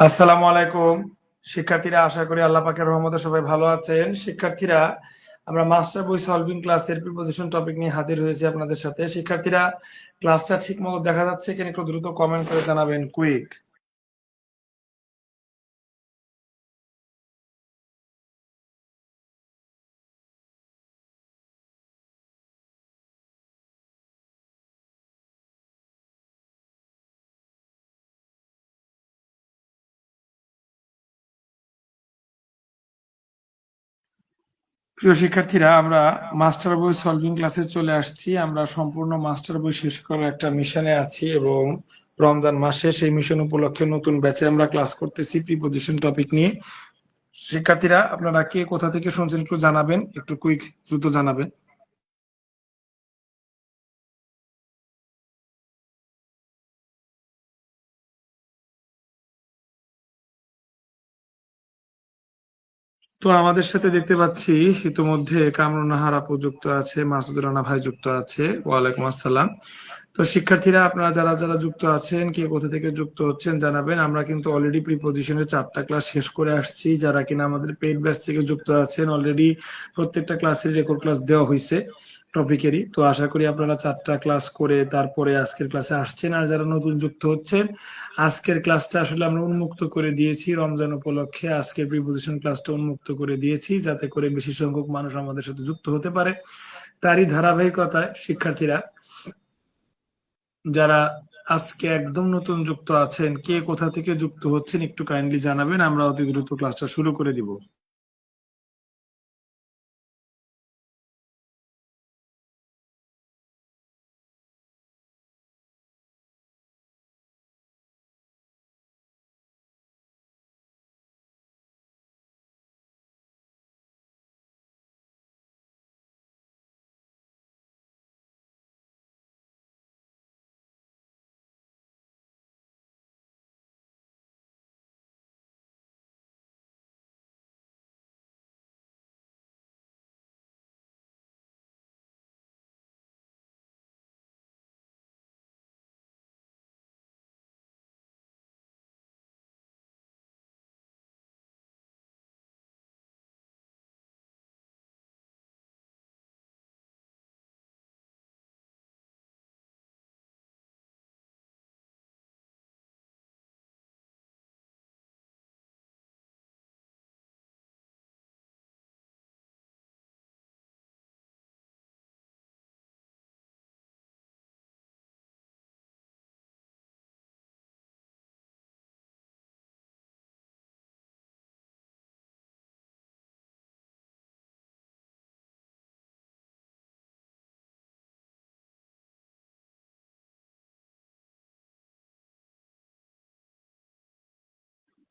আসসালামু আলাইকুম। শিক্ষার্থীরা, আশা করি আল্লাহ পাকের রহমতে সবাই ভালো আছেন। শিক্ষার্থীরা, আমরা মাস্টার বই সলভিং ক্লাসের প্রিপোজিশন টপিক নিয়ে হাজির হয়েছি আপনাদের সাথে। শিক্ষার্থীরা, ক্লাসটা ঠিকমতো দেখা যাচ্ছে কিনা একটু দ্রুত কমেন্ট করে জানাবেন, কুইক। প্রিয় শিক্ষার্থীরা, আমরা মাস্টার বই সলভিং ক্লাসে চলে আসছি। আমরা সম্পূর্ণ মাস্টার বই শেষ করার একটা মিশনে আছি এবং রমজান মাসে সেই মিশন উপলক্ষে নতুন ব্যাচে আমরা ক্লাস করতেছি প্রিপোজিশন টপিক নিয়ে। শিক্ষার্থীরা, আপনারা কে কোথা থেকে শুনছেন একটু জানাবেন, একটু কুইক দ্রুত জানাবেন। তো আমাদের সাথে দেখতে পাচ্ছি ইতিমধ্যে কামরুন নাহার আপু যুক্ত আছে, মাসুদুর রানা ভাই যুক্ত আছে। ওয়ালাইকুম আসসালাম। তো শিক্ষার্থীরা, আপনারা যারা যারা যুক্ত আছেন, কে কোথা থেকে যুক্ত হচ্ছেন জানাবেন। আমরা কিন্তু অলরেডি প্রিপোজিশনের 4টা ক্লাস শেষ করে আসছি। যারা কিনা আমাদের পেইড ব্যাচ থেকে যুক্ত আছেন, অলরেডি প্রত্যেকটা ক্লাসের রেকর্ড ক্লাস দেওয়া হয়েছে টপিকেরই। তো আশা করি আপনারা 4টা ক্লাস করে তারপরে আজকের ক্লাসে আসছেন। আর যারা নতুন যুক্ত হচ্ছেন, আজকের ক্লাসটা আসলে আমরা উন্মুক্ত করে দিয়েছি রমজান উপলক্ষে। আজকের প্রিপোজিশন ক্লাসটা উন্মুক্ত করে দিয়েছি যাতে করে বেশি সংখ্যক মানুষ আমাদের সাথে যুক্ত হতে পারে। তারই ধারাবাহিকতায় শিক্ষার্থীরা, যারা আজকে একদম নতুন যুক্ত আছেন, কে কোথা থেকে যুক্ত হচ্ছেন একটু কাইন্ডলি জানাবেন। আমরা অতি দ্রুত ক্লাসটা শুরু করে দিব।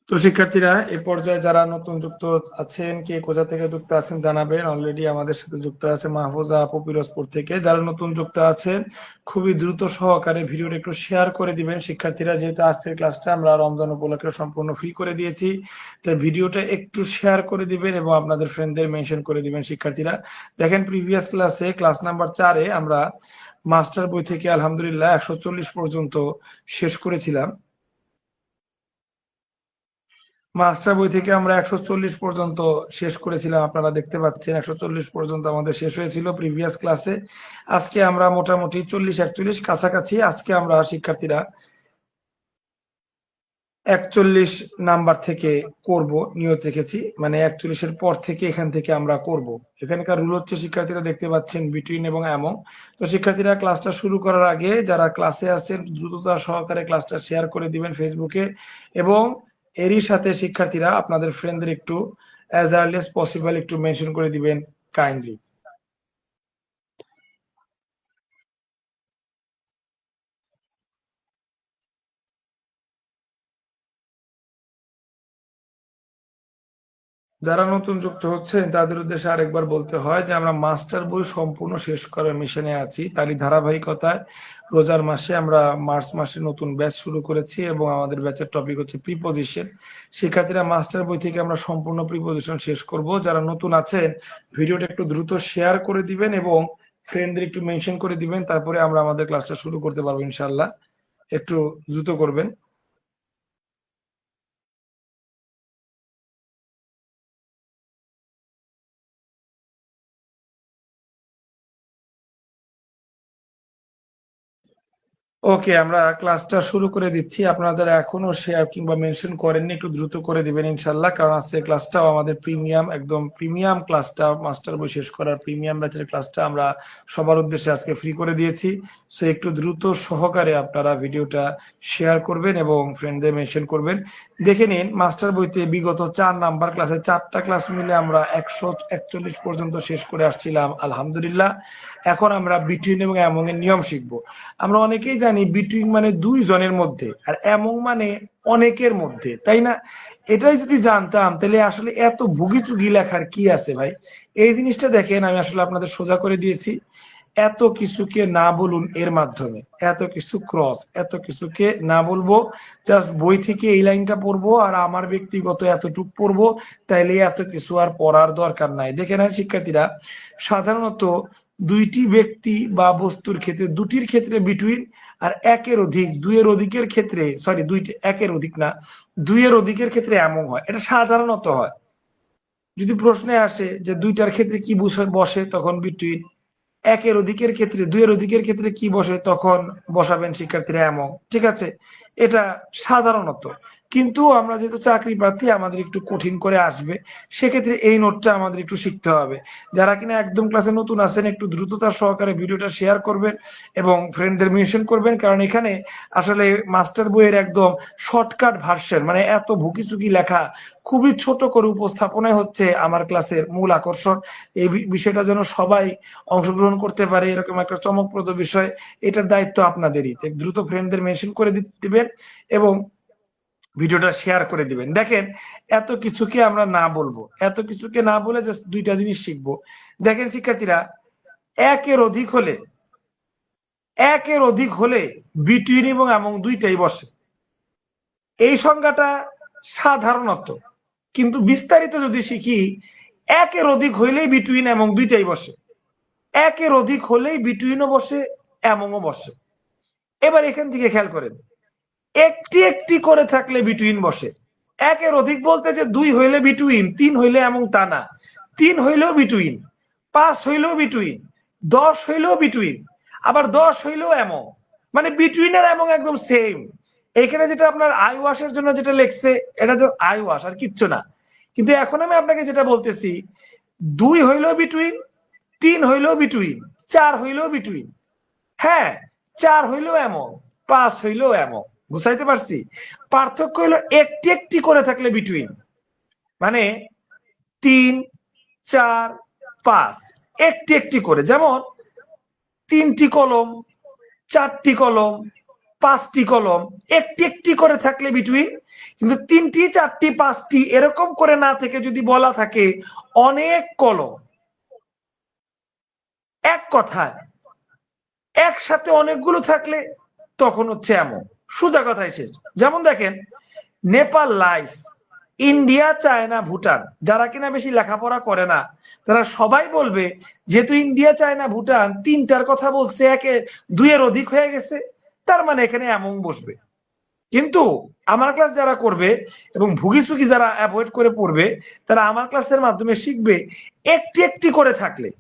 তো শিক্ষার্থীরা, এ পর্যায়ে যারা নতুন যুক্ত আছেন, কে কোথা থেকে যুক্ত আছেন জানাবেন। অলরেডি আমাদের সাথে যুক্ত আছে মাহফুজা আপু পিরোজপুর থেকে। যারা নতুন যুক্ত আছেন, খুবই দ্রুত সহকারে ভিডিওটা একটু শেয়ার করে দিবেন। শিক্ষার্থীরা, যেহেতু আজকের ক্লাসটা আমরা রমজান উপলক্ষে সম্পূর্ণ ফ্রি করে দিয়েছি, তাই ভিডিওটা একটু শেয়ার করে দিবেন এবং আপনাদের ফ্রেন্ডদের মেনশন করে দিবেন। শিক্ষার্থীরা দেখেন, প্রিভিয়াস ক্লাসে ক্লাস নাম্বার 4-এ আমরা মাস্টার বই থেকে আলহামদুলিল্লাহ 140 পর্যন্ত শেষ করেছিলাম। মাস্টার বই থেকে আমরা 140 পর্যন্ত শেষ করেছিলাম। আপনারা দেখতে পাচ্ছেন 140 পর্যন্ত আমাদের শেষ হয়েছিল প্রিভিয়াস ক্লাসে। আজকে আমরা মোটামুটি 40-41 কাছাকাছি। আজকে আমরা শিক্ষার্থীরা 41 নাম্বার থেকে করব নিয়ত রেখেছি, মানে 41-এর পর থেকে এখান থেকে আমরা করব। এখানকার রুল হচ্ছে, শিক্ষার্থীরা দেখতে পাচ্ছেন বিটুইন এবং অ্যামং। তো শিক্ষার্থীরা, ক্লাসটা শুরু করার আগে যারা ক্লাসে আছেন দ্রুততা সহকারে ক্লাসটা শেয়ার করে দিবেন ফেসবুকে, এবং এরই সাথে শিক্ষার্থীরা আপনাদের ফ্রেন্ডদের একটু অ্যাজ আর্লি অ্যাজ পসিবল একটু মেনশন করে দিবেন কাইন্ডলি। যারা নতুন যুক্ত হচ্ছেন তাদের উদ্দেশ্যে আরেকবার বলতে হয় যে আমরা মাস্টার বই সম্পূর্ণ শেষ করার মিশনে আছি। তারই ধারাবাহিকতায় রোজার মাসে আমরা মার্চ মাসে নতুন ব্যাচ শুরু করেছি এবং আমাদের ব্যাচের টপিক হচ্ছে প্রিপোজিশন। শিক্ষার্থীরা, মাস্টার বই থেকে আমরা সম্পূর্ণ প্রিপোজিশন শেষ করব। যারা নতুন আছেন, ভিডিওটা একটু দ্রুত শেয়ার করে দিবেন এবং ফ্রেন্ডদের একটু মেনশন করে দিবেন, তারপরে আমরা আমাদের ক্লাসটা শুরু করতে পারবো ইনশাল্লাহ। একটু দ্রুত করবেন। ওকে, আমরা ক্লাসটা শুরু করে দিচ্ছি। আপনারা যারা এখনো শেয়ার কিংবা মেনশন করেননি একটু দ্রুত করে দিবেন ইনশাল্লাহ, কারণ আজকে ক্লাসটাও আমাদের প্রিমিয়াম, একদম প্রিমিয়াম ক্লাসটা, মাস্টার বই শেষ করার প্রিমিয়াম ব্যাচের ক্লাসটা আমরা সবার উদ্দেশ্যে আজকে ফ্রি করে দিয়েছি। সো একটু দ্রুত সহকারে আপনারা ভিডিওটা শেয়ার করবেন এবং ফ্রেন্ডদের মেনশন করবেন। দেখে নিন, মাস্টার বইতে বিগত 4 নাম্বার ক্লাসে 4টা ক্লাস মিলে আমরা 141 পর্যন্ত শেষ করে আসছিলাম আলহামদুলিল্লাহ। এখন আমরা বিটুইন এবং অ্যামং এর নিয়ম শিখবো। আমরা অনেকেই জানি বিটুইন মানে 2 জনের মধ্যে, আর অ্যামং মানে অনেকের মধ্যে, তাই না? এটাই যদি জানতাম তাহলে আসলে এত ভুগিচুগি লেখার কি আছে ভাই। এই জিনিসটা দেখেন, আমি আসলে আপনাদের সোজা করে দিয়েছি। এত কিছুকে না বলুন এর মাধ্যমে, এত কিছু ক্রস, এত কিছুকে না বলবো, জাস্ট বই থেকে এই লাইনটা পড়বো আর আমার ব্যক্তিগত এতটুক পড়বো, তাইলে এত কিছু আর পড়ার দরকার নাই। দেখে নেন শিক্ষার্থীরা, সাধারণত দুইটি ব্যক্তি বা বস্তুর ক্ষেত্রে, দুটির ক্ষেত্রে বিটুইন, আর একের অধিক, দুইয়ের অধিকের ক্ষেত্রে, সরি দুইটি, একের অধিক না, দুইয়ের অধিকের ক্ষেত্রে এমন হয়, এটা সাধারণত হয়। যদি প্রশ্নে আসে যে দুইটার ক্ষেত্রে কি বসে, তখন বিটুইন। একের অধিকের ক্ষেত্রে, দুইয়ের অধিকের ক্ষেত্রে কি বসে, তখন বসাবেন শিক্ষার্থীরা এমন, ঠিক আছে? এটা সাধারণত। কিন্তু আমরা যেহেতু চাকরি প্রার্থী, আমাদের একটু কঠিন করে আসবে, সেক্ষেত্রে এই নোটটা আমাদের একটু শিখতে হবে। যারা কিনা একদম ক্লাসে নতুন আছেন, একটু দ্রুততার সহকারে ভিডিওটা শেয়ার করবেন এবং ফ্রেন্ডদের মেনশন করবেন, কারণ এখানে আসলে মাস্টার বইয়ের একদম শর্টকাট ভার্সন, মানে এত ভুকিচুকি লেখা খুবই ছোট করে উপস্থাপনায় হচ্ছে আমার ক্লাসের মূল আকর্ষণ। এই বিষয়টা যেন সবাই অংশগ্রহণ করতে পারে, এরকম একটা চমকপ্রদ বিষয়, এটার দায়িত্ব আপনাদেরই। দ্রুত ফ্রেন্ডদের মেনশন করে দিবেন এবং ভিডিওটা শেয়ার করে দিবেন। দেখেন, এত কিছুকে আমরা না বলবো, এত কিছুকে না বলে জাস্ট দুইটা জিনিস শিখবো। দেখেন শিক্ষার্থীরা, একের অধিক হলে, একের অধিক হলে বিটুইন এবং এমন দুইটাই বসে। এই সংজ্ঞাটা সাধারণত, কিন্তু বিস্তারিত যদি শিখি, একের অধিক হইলেই বিটুইন এবং দুইটাই বসে। একের অধিক হলেই বিটুইনও বসে, এমনও বসে। এবার এখান থেকে খেয়াল করেন, একটি একটি করে থাকলে বিটুইন বসে। একের অধিক বলতে যে 2 হইলে বিটুইন, 3 হইলে এমন তা না। 3 হইলেও বিটুইন, 5 হইলেও বিটুইন, 10 হইলেও বিটুইন, আবার 10 হইলেও এমন, মানে বিটুইন আর এমন একদম সেম। এখানে যেটা আপনার আই ওয়াশের জন্য যেটা লেখছে, এটা তো আই ওয়াশ আর কিচ্ছু না। কিন্তু এখন আমি আপনাকে যেটা বলতেছি, 2 হইলেও বিটুইন, 3 হইলেও বিটুইন, 4 হইলেও বিটুইন, হ্যাঁ 4 হইলেও এমন, 5 হইলেও এমন। বুঝাইতে পারছি? পার্থক্য হইলো একটি একটি করে থাকলে বিটুইন, মানে 3, 4, 5 একটি একটি করে, যেমন 3টি কলম, 4টি কলম, 5টি কলম, একটি একটি করে থাকলে বিটুইন। কিন্তু 3টি, 4টি, 5টি এরকম করে না থেকে যদি বলা থাকে অনেক কলম, এক কথায় একসাথে অনেকগুলো থাকলে, তখন হচ্ছে এমন। সোজা কথাই শেষ। যেমন দেখেন, Nepal lies, India, China, Bhutan. যারা কিনা বেশি লেখাপড়া করে না, তারা সবাই বলবে যেহেতু ইন্ডিয়া, চায়না, ভুটান 3টার কথা বলছে, একে 2-এর অধিক হয়ে গেছে, তার মানে এখানে এমন বসবে। কিন্তু আমার ক্লাস যারা করবে এবং ভুগিচুগি যারা অ্যাভয়েড করে পড়বে, তারা আমার ক্লাসের মাধ্যমে শিখবে একটি একটি করে থাকলে,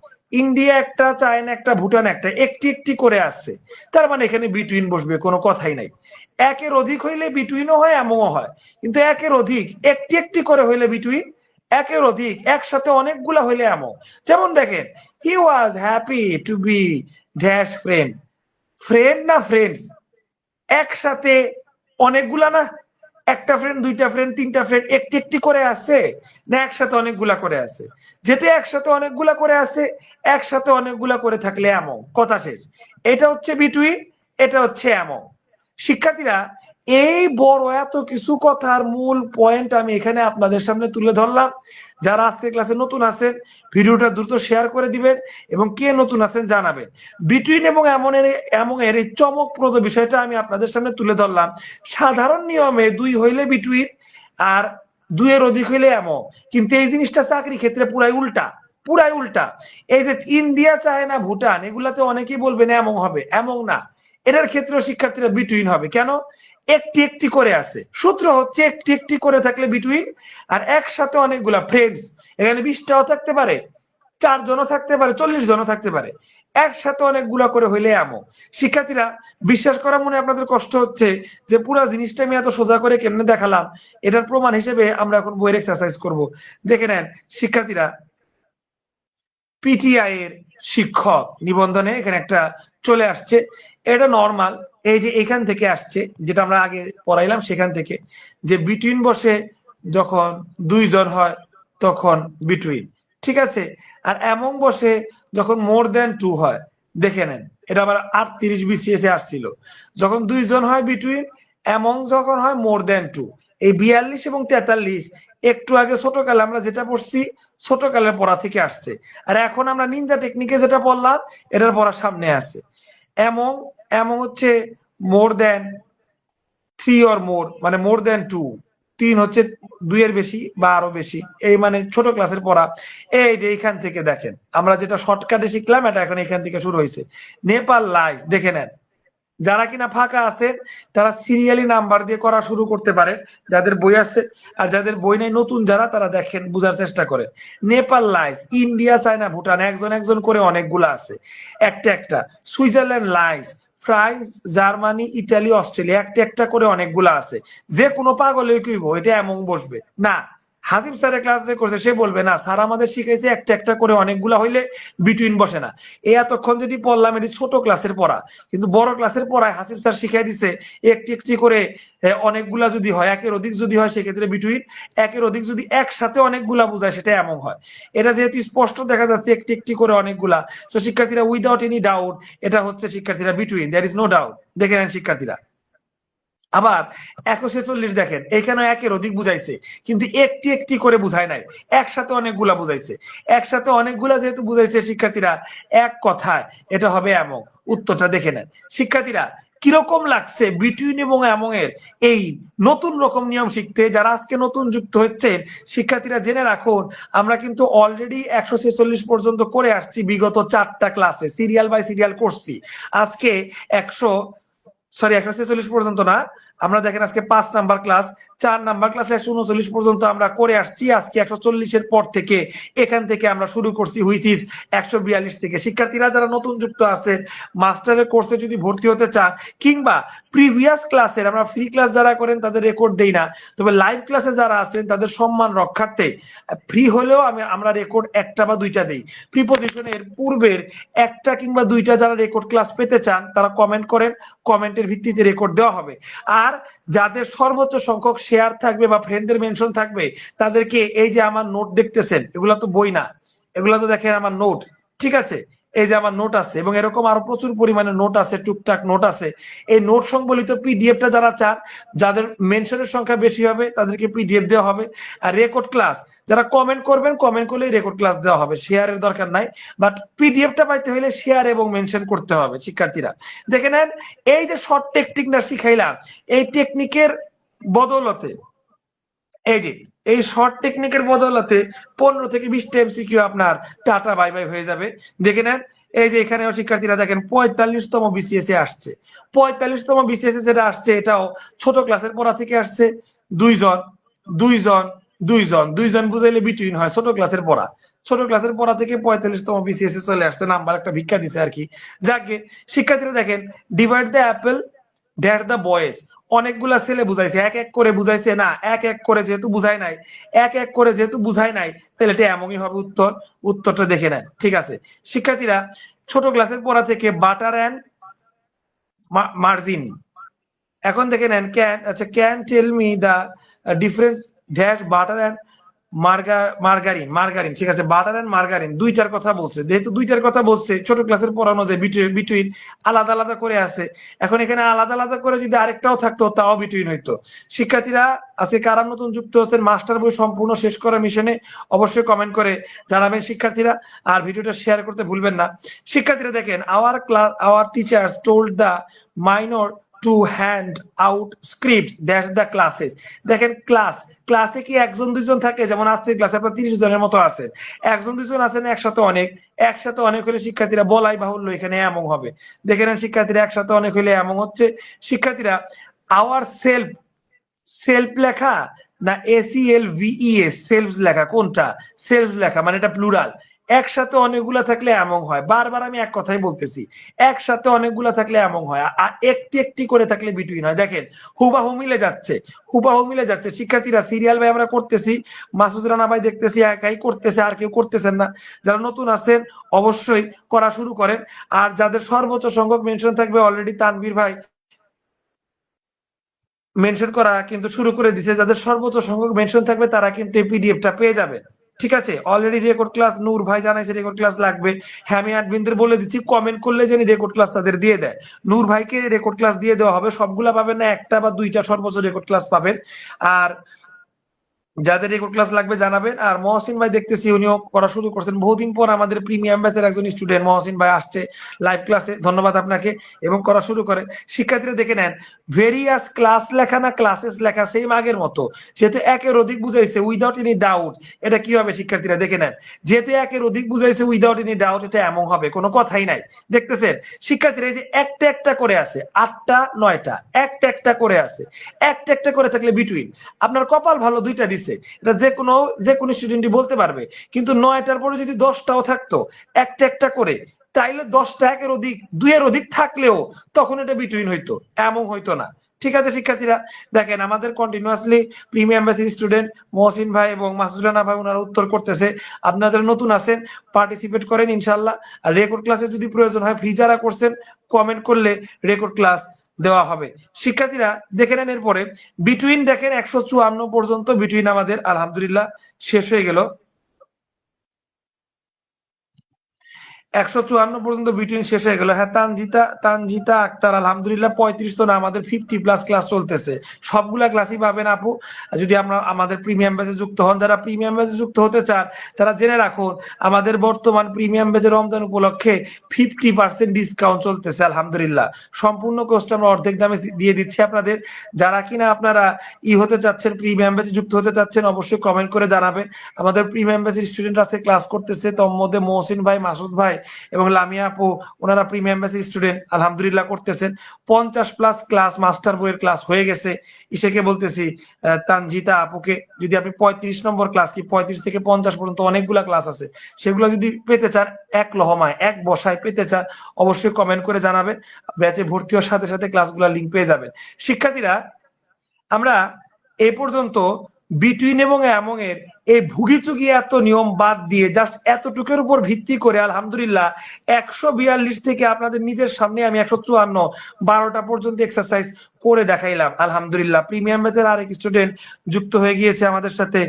ইন্ডিয়া একটা, চায়না একটা, ভুটান একটা, একটি একটি করে আসছে, তার মানে এখানে বিটুইন বসবে, কোনো কথাই নাই। একের অধিক হইলে বিটুইনও হয়, এমনও হয়। কিন্তু একের অধিক একটি একটি করে হইলে বিটুইন, একের অধিক একসাথে অনেকগুলা হইলে এমন। যেমন দেখেন, he was happy to be dash friend. Friend না ফ্রেন্ডস, একসাথে অনেকগুলা না, একটা ফ্রেন্ড, দুইটা ফ্রেন্ড, 3টা ফ্রেন্ড একটি একটি করে আছে, না একসাথে অনেকগুলা করে আছে? যেতে একসাথে অনেকগুলা করে আছে, একসাথে অনেকগুলা করে থাকলে এমন, কথা শেষ। এটা হচ্ছে বিটুইন, এটা হচ্ছে এমন। শিক্ষার্থীরা, এই বড় এত কিছু কথার মূল পয়েন্ট আমি এখানে আপনাদের সামনে তুলে ধরলাম। যারা আজকে ক্লাসে নতুন আছেন, ভিডিওটা দ্রুত শেয়ার করে দিবেন এবং কে নতুন আছেন জানাবেন। বিটুইন এবং এমন এর এই চমকপ্রদ বিষয়টা আমি আপনাদের সামনে তুলে ধরলাম। সাধারণ নিয়মে 2 হইলে বিটুইন আর 2-এর অধিক হইলে এমন, কিন্তু এই জিনিসটা চাকরি ক্ষেত্রে পুরাই উল্টা, পুরাই উল্টা। এই যে ইন্ডিয়া, চায়না, ভুটান, এগুলাতে অনেকেই বলবেন এমন হবে, এমন না। এটার ক্ষেত্রে শিক্ষার্থীরা বিটুইন হবে। কেন? একটি একটি করে আছে, সূত্র হচ্ছে একটি একটি করে থাকলে বিটুইন, আর একসাথে অনেকগুলা ফ্রেন্ডস, এখানে 20টাও থাকতে পারে, 4 জনও থাকতে পারে, 40 জনও থাকতে পারে, একসাথে অনেকগুলা করে হইলে এমন। শিক্ষার্থীরা বিশ্বাস করা মনে আপনাদের কষ্ট হচ্ছে যে পুরো জিনিসটা আমি এত সোজা করে কেমনে দেখালাম, এটার প্রমাণ হিসেবে আমরা এখন বইয়ের এক্সারসাইজ করব। দেখে নেন শিক্ষার্থীরা, পিটিআই এর শিক্ষক নিবন্ধনে এখানে একটা চলে আসছে, এটা নর্মাল। এই যে এখান থেকে আসছে, যেটা আমরা আগে পড়াইলাম সেখান থেকে, যে বিটুইন বসে যখন দুইজন হয় তখন বিটুইন, ঠিক আছে। আর এমন বসে যখন মোর দেন টু হয়, দেখে নেন এটা আবার 38 বিসিএস এ আসছিল, যখন দুইজন হয় বিটুইন, এমন যখন হয় মোর দেন টু। এই 42 এবং 43 একটু আগে ছোট কালে আমরা যেটা পড়ছি, ছোট কালের পড়া থেকে আসছে। আর এখন আমরা নিনজা টেকনিকে যেটা পড়লাম, এটার পড়া সামনে আছে। এমন এমন হচ্ছে মোর দেন 3 অর মোর, মানে মোর দেন 2, 3 হচ্ছে 2 এর বেশি বা আরো বেশি, এই মানে ছোট ক্লাসের পড়া। এই যে এখান থেকে দেখেন আমরা যেটা শর্টকাটে শিখলাম, এটা এখন এখান থেকে শুরু হয়েছে। নেপাল লাইস, দেখে নেন যারা কিনা ফাঁকা আছেন তারা সিরিয়ালি নাম্বার দিয়ে করা শুরু করতে পারেন, যাদের বই আছে। আর যাদের বই নেই, নতুন যারা, তারা দেখেন, বুঝার চেষ্টা করেন। Nepal lies, India, China, Bhutan, একজন একজন করে অনেকগুলো আছে, একটা একটা। Switzerland lies, France, Germany, Italy, Australia, একটা একটা করে অনেকগুলো আছে। যে কোনো পাগলে কইব এটা এমন বসবে না। হাসিব স্যারের ক্লাস যে করছে সে বলবে না স্যার আমাদের শিখাইছে একটা একটা করে অনেকগুলা হইলে বিটুইন বসে না। এই এতক্ষণ যদি পড়লাম এটি ছোট ক্লাসের পড়া, কিন্তু বড় ক্লাসের পড়ায় হাসিব স্যার শিখাই দিছে একটি একটি করে অনেকগুলা যদি হয়, একের অধিক যদি হয় সেক্ষেত্রে বিটুইন, একের অধিক যদি একসাথে অনেকগুলা বোঝায় সেটা এমন হয়। এটা যেহেতু স্পষ্ট দেখা যাচ্ছে একটি একটি করে অনেকগুলা, তো শিক্ষার্থীরা উইদাউট এনি ডাউট এটা হচ্ছে শিক্ষার্থীরা between, there is no doubt. দেখে নেন শিক্ষার্থীরা। আবার 146 দেখেন, এখানে একের অধিক বুঝাইছে কিন্তু একটি একটি করে বুঝায় নাই, একসাথে অনেকগুলা বুঝাইছে। একসাথে অনেকগুলা যেহেতু বুঝাইছে শিক্ষার্থীরা, এক কথায় এটা হবে এমন। উত্তরটা দেখে নেন শিক্ষার্থীরা। কিরকম লাগছে বিটুইন এবং এমন এর এই নতুন রকম নিয়ম শিখতে? যারা আজকে নতুন যুক্ত হচ্ছেন শিক্ষার্থীরা জেনে রাখুন, আমরা কিন্তু অলরেডি 146 পর্যন্ত করে আসছি বিগত 4টা ক্লাসে, সিরিয়াল বাই সিরিয়াল করছি। আজকে 146 পর্যন্ত না, আমরা দেখেন আজকে 5 নাম্বার ক্লাস, 4 নাম্বার ক্লাসে 139 পর্যন্ত আমরা করে আসছি। আজকে 140 এর পর থেকে এখান থেকে আমরা শুরু করছি, হুইচ ইজ 142 থেকে। শিক্ষার্থীরা যারা নতুন যুক্ত আছেন, মাস্টারের কোর্সে যদি ভর্তি হতে চান, কিংবা প্রিভিয়াস ক্লাসের, আমরা ফ্রি ক্লাস যারা করেন তাদের রেকর্ড দেই না, তবে লাইভ ক্লাসে যারা আছেন তাদের সম্মান রক্ষার্থে ফ্রি হলেও আমরা রেকর্ড একটা বা দুইটা দেই। প্রিপোজিশনের পূর্বের একটা কিংবা দুইটা যারা রেকর্ড ক্লাস পেতে চান তারা কমেন্ট করেন, কমেন্টের ভিত্তিতে রেকর্ড দেওয়া হবে। আর যাদের সর্বোচ্চ সংখ্যক শেয়ার থাকবে বা ফ্রেন্ডদের মেনশন থাকবে, তাদেরকে এই যে আমার নোট দেখতেছেন, এগুলা তো বই না, এগুলা তো দেখেন আমার নোট, ঠিক আছে। এই যে আমার নোট আছে, এবং এরকম আরো প্রচুর পরিমাণে নোট আছে, টুকটাক নোট আছে। এই নোট সংবলিত পিডিএফটা যারা চান, যাদের মেনশনের সংখ্যা বেশি হবে তাদেরকে পিডিএফ দেওয়া হবে। আর রেকর্ড ক্লাস যারা কমেন্ট করবেন, কমেন্ট করলেই রেকর্ড ক্লাস দেওয়া হবে, শেয়ারের দরকার নাই। বাট পিডিএফটা পাইতে হলে শেয়ার এবং মেনশন করতে হবে শিক্ষার্থীরা। দেখে নেন, এই যে শর্ট টেকনিকটা শিখাইলাম, এই টেকনিকের বদৌলতে, এই যে এই শর্ট টেকনিকের বদৌলতে 15 থেকে 20টা এমসিকিউ আপনার টাটা বাই বাই হয়ে যাবে। দেখে নেন, এই যে এখানেও শিক্ষার্থীরা দেখেন 45তম বিসিএস এ আসছে। 45তম বিসিএস এ যেটা আসছে এটাও ছোট ক্লাসের পড়া থেকে আসছে। দুইজন দুইজন দুইজন দুইজন বুঝাইলে বিটুইন হয়, ছোট ক্লাসের পড়া। ছোট ক্লাসের পড়া থেকে 45তম বিসিএস এ চলে আসছে, নাম্বার একটা ভিক্ষা দিছে আর কি। যাকে শিক্ষার্থীরা দেখেন, divide the Apple that the boys, অনেকগুলা ছেলে বুঝাইছে, এক এক করে বুঝাইছে না, এক এক করে যেহেতু বুঝাই নাই, এক এক করে যেহেতু বুঝাই নাই, তাহলে এটা এমনই হবে উত্তর। উত্তরটা দেখে নেন, ঠিক আছে শিক্ষার্থীরা। ছোট ক্লাসের পড়া থেকে বাটার অ্যান্ড মার্জিন, এখন দেখে নেন, ক্যান, আচ্ছা, can tell me the difference dash butter and margarine. Margarine, ঠিক আছে, বাটার এন্ড মার্গারিন দুইটার কথা বলছে। যেহেতু দুইটার কথা বলছে, ছোট ক্লাসের পড়ানো যায় বিটুইন আলাদা আলাদা করে আছে। এখন এখানে আলাদা আলাদা করে যদি আরেকটাও থাকতো তাও বিটুইন হইতো। শিক্ষার্থীরা আজকে কারা নতুন যুক্ত হচ্ছেন মাস্টার বই সম্পূর্ণ শেষ করা মিশনে, অবশ্যই কমেন্ট করে জানাবেন শিক্ষার্থীরা। আর ভিডিওটা শেয়ার করতে ভুলবেন না শিক্ষার্থীরা। দেখেন, our teachers told the minor to hand out scripts dash the classes. দেখেন, ক্লাসে কি একজন দুইজন থাকে? যেমন আজকের ক্লাসে আপনার 30 জনের মতো আছে, একজন দুইজন আছেন, একসাথে অনেক। একসাথে অনেক হলে শিক্ষার্থীরা বলাই বাহুল্য এখানে এমন হবে। দেখে নেন শিক্ষার্থীরা, একসাথে অনেক হলে এমন হচ্ছে। শিক্ষার্থীরা, আওয়ার সেলফ, সেলফ লেখা না ACLVES সেলফ লেখা? কোনটা? সেলফ লেখা মানে এটা প্লুরাল, একসাথে অনেকগুলা থাকলে এমন হয়, বারবার আমি এক কথাই বলতেছি, একসাথে অনেকগুলা থাকলে এমন হয়, আর একটি একটি করে থাকলে বিটুইন হয়। দেখেন হুবাহু মিলে যাচ্ছে, হুবাহু মিলে যাচ্ছে। শিক্ষার্থীরা সিরিয়াল ভাই আমরা করতেছি, মাসুদ রানা ভাই দেখতেছি একাই করতেছে, আর কেউ করতেছেন না। যারা নতুন আছেন অবশ্যই করা শুরু করেন। আর যাদের সর্বোচ্চ সংখ্যক মেনশন থাকবে, অলরেডি তানভীর ভাই মেনশন করা কিন্তু শুরু করে দিছে, যাদের সর্বোচ্চ সংখ্যক মেনশন থাকবে তারা কিন্তু এই পিডিএফটা পেয়ে যাবেন। ঠিক আছে, অলরেডি রেকর্ড ক্লাস নূর ভাই জানাইছে রেকর্ড ক্লাস লাগবে। হ্যাঁ আমি অ্যাডমিনদের বলে দিচ্ছি, কমেন্ট করলে যেন রেকর্ড ক্লাস তাদের দিয়ে দেয়। নূর ভাইকে রেকর্ড ক্লাস দিয়ে দেওয়া হবে, সবগুলা পাবেন না, একটা বা দুইটা সর্বোচ্চ রেকর্ড ক্লাস পাবেন। আর যাদের রেকর্ড ক্লাস লাগবে জানাবেন। আর মহসিন ভাই দেখতেছি উনিও করা শুরু করছেন, বহুদিন পর আমাদের প্রিমিয়াম ব্যাচের একজন স্টুডেন্ট মহসিন ভাই আসছে লাইভ ক্লাসে, ধন্যবাদ আপনাকে, এবং করা শুরু করেন। শিক্ষার্থীরা দেখে নেন, ভেরিয়াস ক্লাস লেখা না ক্লাসেস লেখা সেম আগের মতো, যেহেতু একের অধিক বুঝাইছে উইদাউট এনি ডাউট, এটা কি হবে শিক্ষার্থীরা দেখে নেন, যেহেতু একের অধিক বুঝাইছে উইদাউট এনি ডাউট, এটা এমন হবে, কোনো কথাই নাই। দেখতেছেন শিক্ষার্থীরা, এই যে একটা একটা করে আছে, 8টা 9টা একটা একটা করে আছে, একটা একটা করে থাকলে বিটুইন, আপনার কপাল ভালো দুইটা দিছে, এটা যে কোনো স্টুডেন্টই বলতে পারবে। কিন্তু 9টার পরে যদি 10টাও থাকতো একটা একটা করে, তাইলে 10টা একের অধিক দুইয়ের অধিক থাকলেও তখন এটা বিটুইন হইতো, এমন হইতো না। ঠিক আছে শিক্ষার্থীরা, দেখেন আমাদের কন্টিনিউয়াসলি প্রিমিয়াম ব্যাচের স্টুডেন্ট মহসিন ভাই এবং মাসুদ রানা ভাই ওনারা উত্তর করতেছে। আপনাদের নতুন আছেন, পার্টিসিপেট করেন ইনশাল্লাহ। আর রেকর্ড ক্লাসে যদি প্রয়োজন হয়, ফ্রি যারা করছেন কমেন্ট করলে রেকর্ড ক্লাস দেওয়া হবে। শিক্ষার্থীরা দেখে নেন, এরপরে বিটুইন দেখেন 154 পর্যন্ত বিটুইন আমাদের আলহামদুলিল্লাহ শেষ হয়ে গেল। 154 পর্যন্ত বিটুইন শেষ হয়ে গেল। হ্যাঁ তানজিতা আক্তার আলহামদুলিল্লাহ 35 তো না, আমাদের 50+ ক্লাস চলতেছে, সবগুলা ক্লাসই পাবেন আপু যদি আমরা আমাদের প্রিমিয়াম ব্যাচে যুক্ত হন। যারা প্রিমিয়াম ব্যাচে যুক্ত হতে চান তারা জেনে রাখুন, আমাদের বর্তমান প্রিমিয়াম ব্যাচে রমজান উপলক্ষে 50% ডিসকাউন্ট চলতেছে আলহামদুলিল্লাহ। সম্পূর্ণ কোর্সটা আমরা অর্ধেক দামে দিয়ে দিচ্ছি আপনাদের। যারা কিনা আপনারা হতে চাচ্ছেন, প্রিমিয়াম ব্যাচে যুক্ত হতে চাচ্ছেন, অবশ্যই কমেন্ট করে জানাবেন। আমাদের প্রিমিয়াম ব্যাচের স্টুডেন্ট আছে ক্লাস করতেছে, তোর মধ্যে মহসিন ভাই, মাসুদ ভাই এবং লামিয়া আপু, ওনারা প্রিমিয়াম ব্যাচের স্টুডেন্ট আলহামদুলিল্লাহ করতেছেন। 50+ ক্লাস মাস্টার বইয়ের ক্লাস হয়ে গেছে। ইসেকে বলতেছি তানজিতা আপুকে, যদি আপনি 35 নম্বর ক্লাস, কি 35 থেকে 50 পর্যন্ত অনেকগুলা ক্লাস আছে, সেগুলো যদি পেতে চান, এক লহমায় এক বসায় পেতে চান, অবশ্যই কমেন্ট করে জানাবেন। ব্যাচে ভর্তি হওয়ার সাথে সাথে ক্লাসগুলো লিঙ্ক পেয়ে যাবেন। শিক্ষার্থীরা আমরা এ পর্যন্ত বিটুইন এবং এমং এর এই ভুগিচুগি এত নিয়ম বাদ দিয়ে জাস্ট এতটুকুর উপর ভিত্তি করে আলহামদুলিল্লাহ 142 থেকে আপনাদের নিজের সামনে আমি 154 12টা পর্যন্ত এক্সারসাইজ করে দেখাইলাম আলহামদুলিল্লাহ। প্রিমিয়াম ব্যাচের আরেক স্টুডেন্ট যুক্ত হয়ে গিয়েছে আমাদের সাথে,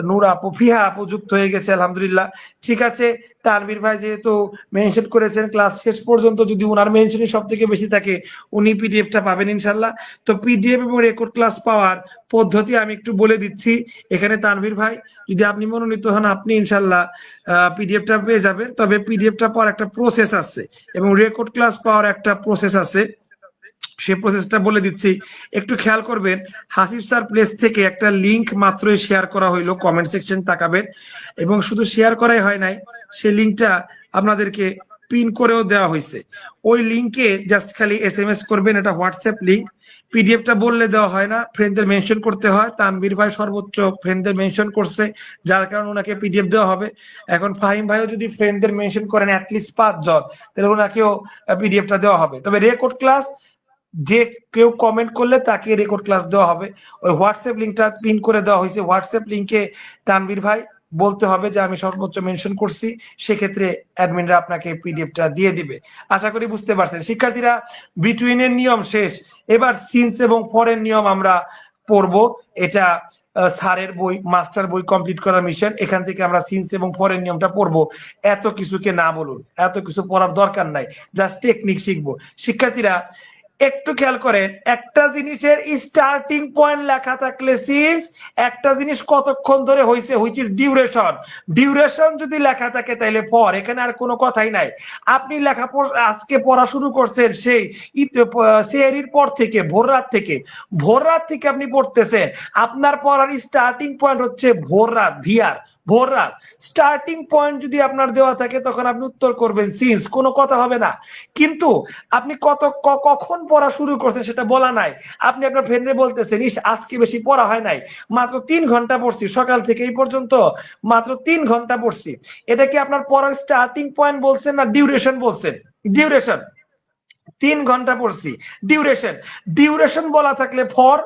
নূর আপু, ফিহা আপু যুক্ত হয়ে গেছে আলহামদুলিল্লাহ। ঠিক আছে, তানভীর ভাই যেহেতু মেনশন করেছেন ক্লাস শেষ পর্যন্ত যদি উনার মেনশনই সব থেকে বেশি থাকে, উনি পিডিএফটা পাবেন ইনশাল্লাহ। তো পিডিএফ এবং রেকর্ড ক্লাস পাওয়ার পদ্ধতি আমি একটু বলে দিচ্ছি। এখানে তানভীর ভাই যদি আপনি মনোনীত হন, আপনি ইনশাল্লাহ পিডিএফটা পেয়ে যাবেন। তবে পিডিএফটা পাওয়ার একটা প্রসেস আছে এবং রেকর্ড ক্লাস পাওয়ার একটা প্রসেস আছে, সে প্রসেসটা বলে দিচ্ছি, একটু খেয়াল করবেন। হাসিব স্যার প্লেস থেকে একটা লিংক মাত্রই শেয়ার করা হইলো, কমেন্ট সেকশন তাকাবেন, এবং শুধু শেয়ার করাই হয় নাই, সেই লিংকটা আপনাদেরকে পিন করেও দেওয়া হয়েছে। ওই লিংকে জাস্ট খালি SMS করবেন, এটা হোয়াটসঅ্যাপ লিংক। পিডিএফটা বললে দেওয়া হয় না, ফ্রেন্ডদের মেনশন করতে হয়। তানভীর ভাই সর্বোচ্চ ফ্রেন্ডদের মেনশন করছে, যার কারণে ওনাকে পিডিএফ দেওয়া হবে। এখন ফাহিম ভাইও যদি ফ্রেন্ডদের মেনশন করেন অ্যাটলিস্ট 5 জন, তাহলে ওনাকেও পিডিএফটা দেওয়া হবে। তবে রেকর্ড ক্লাস যে কেউ কমেন্ট করলে তাকে রেকর্ড ক্লাস দেওয়া হবে। ওই হোয়াটসঅ্যাপ লিংকটা পিন করে দেওয়া হয়েছে, হোয়াটসঅ্যাপ লিংকে তানভীর ভাই বলতে হবে যে আমি সর্বোচ্চ মেনশন করছি, সেক্ষেত্রে অ্যাডমিনরা আপনাকে পিডিএফটা দিয়ে দিবে। আশা করি বুঝতে পারছেন শিক্ষার্থীরা, বিটুইনের নিয়ম শেষ, এবার সিন্স এবং ফরের নিয়ম আমরা পড়বো। এটা স্যারের বই, মাস্টার বই কমপ্লিট করার মিশন, এখান থেকে আমরা সিন্স এবং ফরের নিয়মটা পড়বো। এত কিছুকে না বলুন, এত কিছু পড়ার দরকার নাই, জাস্ট টেকনিক শিখবো। শিক্ষার্থীরা একটু খেয়াল করেন, একটা জিনিসের স্টার্টিং পয়েন্ট লেখা থাকলে সিন্স, একটা জিনিস কতক্ষণ ধরে হয়েছে হুইচ ইজ ডিউরেশন, ডিউরেশন যদি লেখা থাকে তাহলে ফর, এখানে আর কোনো কথাই নাই। আপনি আজকে পড়া শুরু করছেন সেই সেহরির পর থেকে, ভোর রাত থেকে আপনি পড়তেছেন, আপনার পড়ার স্টার্টিং পয়েন্ট হচ্ছে ভোর রাত, ভিআর ভোর রাত। স্টার্টিং পয়েন্ট যদি আপনার দেওয়া থাকে তখন আপনি উত্তর করবেন সিন্স, কোনো কথা হবে না। কিন্তু আপনি কখন পড়া শুরু করছেন সেটা বলা নাই। আপনি আপনার ফ্রেন্ডে বলতেছেন, ইস আজকে বেশি পড়া হয় নাই, মাত্র 3 ঘন্টা পড়ছি, সকাল থেকে এই পর্যন্ত মাত্র 3 ঘন্টা পড়ছি। এটা কি আপনার পড়ার স্টার্টিং পয়েন্ট বলছেন না ডিউরেশন বলছেন? ডিউরেশন। 3 ঘন্টা পড়ছি, ডিউরেশন। ডিউরেশন বলা থাকলে ফর,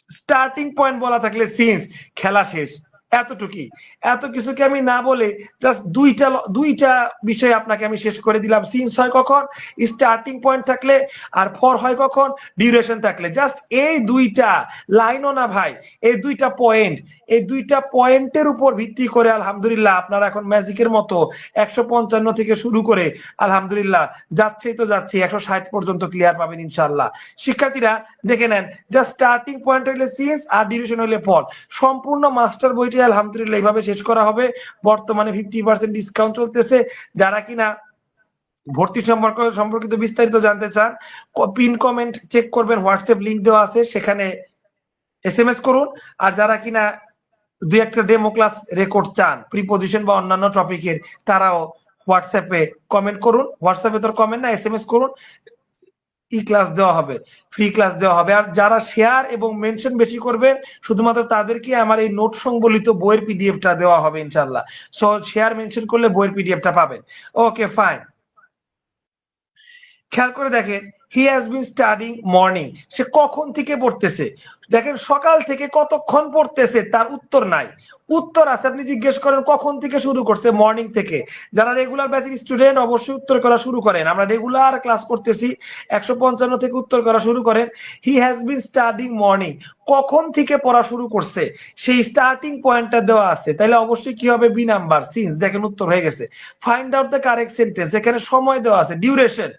স্টার্টিং পয়েন্ট বলা থাকলে সিন্স, খেলা শেষ। এতটুকুই। এত কিছুকে আমি না বলে জাস্ট দুইটা বিষয় আপনাকে আমি শেষ করে দিলাম। সিন্স হয় কখন? স্টার্টিং পয়েন্ট থাকলে। আর ফর হয় কখন? ডিউরেশন থাকলে। জাস্ট এই দুইটা লাইনও না ভাই, এই দুইটা পয়েন্ট, এই দুইটা পয়েন্টের উপর ভিত্তি করে আলহামদুলিল্লাহ আপনারা এখন ম্যাজিকের মতো 155 থেকে শুরু করে আলহামদুলিল্লাহ যাচ্ছেই তো যাচ্ছে 160 পর্যন্ত ক্লিয়ার পাবেন ইনশাআল্লাহ। শিক্ষার্থীরা দেখে নেন, জাস্ট স্টার্টিং পয়েন্ট হইলে সিন্স আর ডিউরেশন হইলে ফর। সম্পূর্ণ মাস্টার বইটি আলহামদুলিল্লাহ এইভাবে শেষ করা হবে। বর্তমানে 50% ডিসকাউন্ট চলতেছে। যারা কিনা ভর্তি সম্পর্কিত বিস্তারিত জানতে চান, পিন কমেন্ট চেক করবেন, হোয়াটসঅ্যাপ লিংক দেওয়া আছে, সেখানে এসএমএস করুন। আর যারা কিনা দুই একটা ডেমো ক্লাস রেকর্ড চান প্রিপোজিশন বা অন্যান্য টপিকের, তারাও হোয়াটসঅ্যাপে কমেন্ট করুন। হোয়াটসঅ্যাপে তোর কমেন্ট না, এসএমএস করুন, ক্লাস দেওয়া হবে, ফ্রি ক্লাস দেওয়া হবে। আর যারা শেয়ার এবং মেনশন বেশি করবেন শুধুমাত্র তাদেরকে আমার এই নোট সংবলিত বইয়ের পিডিএফটা দেওয়া হবে ইনশাআল্লাহ। সো শেয়ার মেনশন করলে বইয়ের পিডিএফটা পাবেন। Okay fine. খেয়াল করে দেখেন, he has been studying morning, সে কখন থেকে পড়তেছে। দেখেন সকাল থেকে কতক্ষণ পড়তেছে তার উত্তর নাই। উত্তর আছে, আপনি জিজ্ঞেস করেন কখন থেকে শুরু করছে, মর্নিং থেকে। যারা রেগুলার ব্যাচের স্টুডেন্ট অবশ্যই উত্তর করা শুরু করেন, আমরা রেগুলার ক্লাস করতেছি। 155 থেকে উত্তর করা শুরু করেন। হি হ্যাজ বিন স্টাডিং মর্নিং, কখন থেকে পড়া শুরু করছে সেই স্টার্টিং পয়েন্টটা দেওয়া আছে, তাহলে অবশ্যই কি হবে? B number, since. দেখেন উত্তর হয়ে গেছে। Find out the correct sentence, এখানে সময় দেওয়া আছে, ডিউরেশন,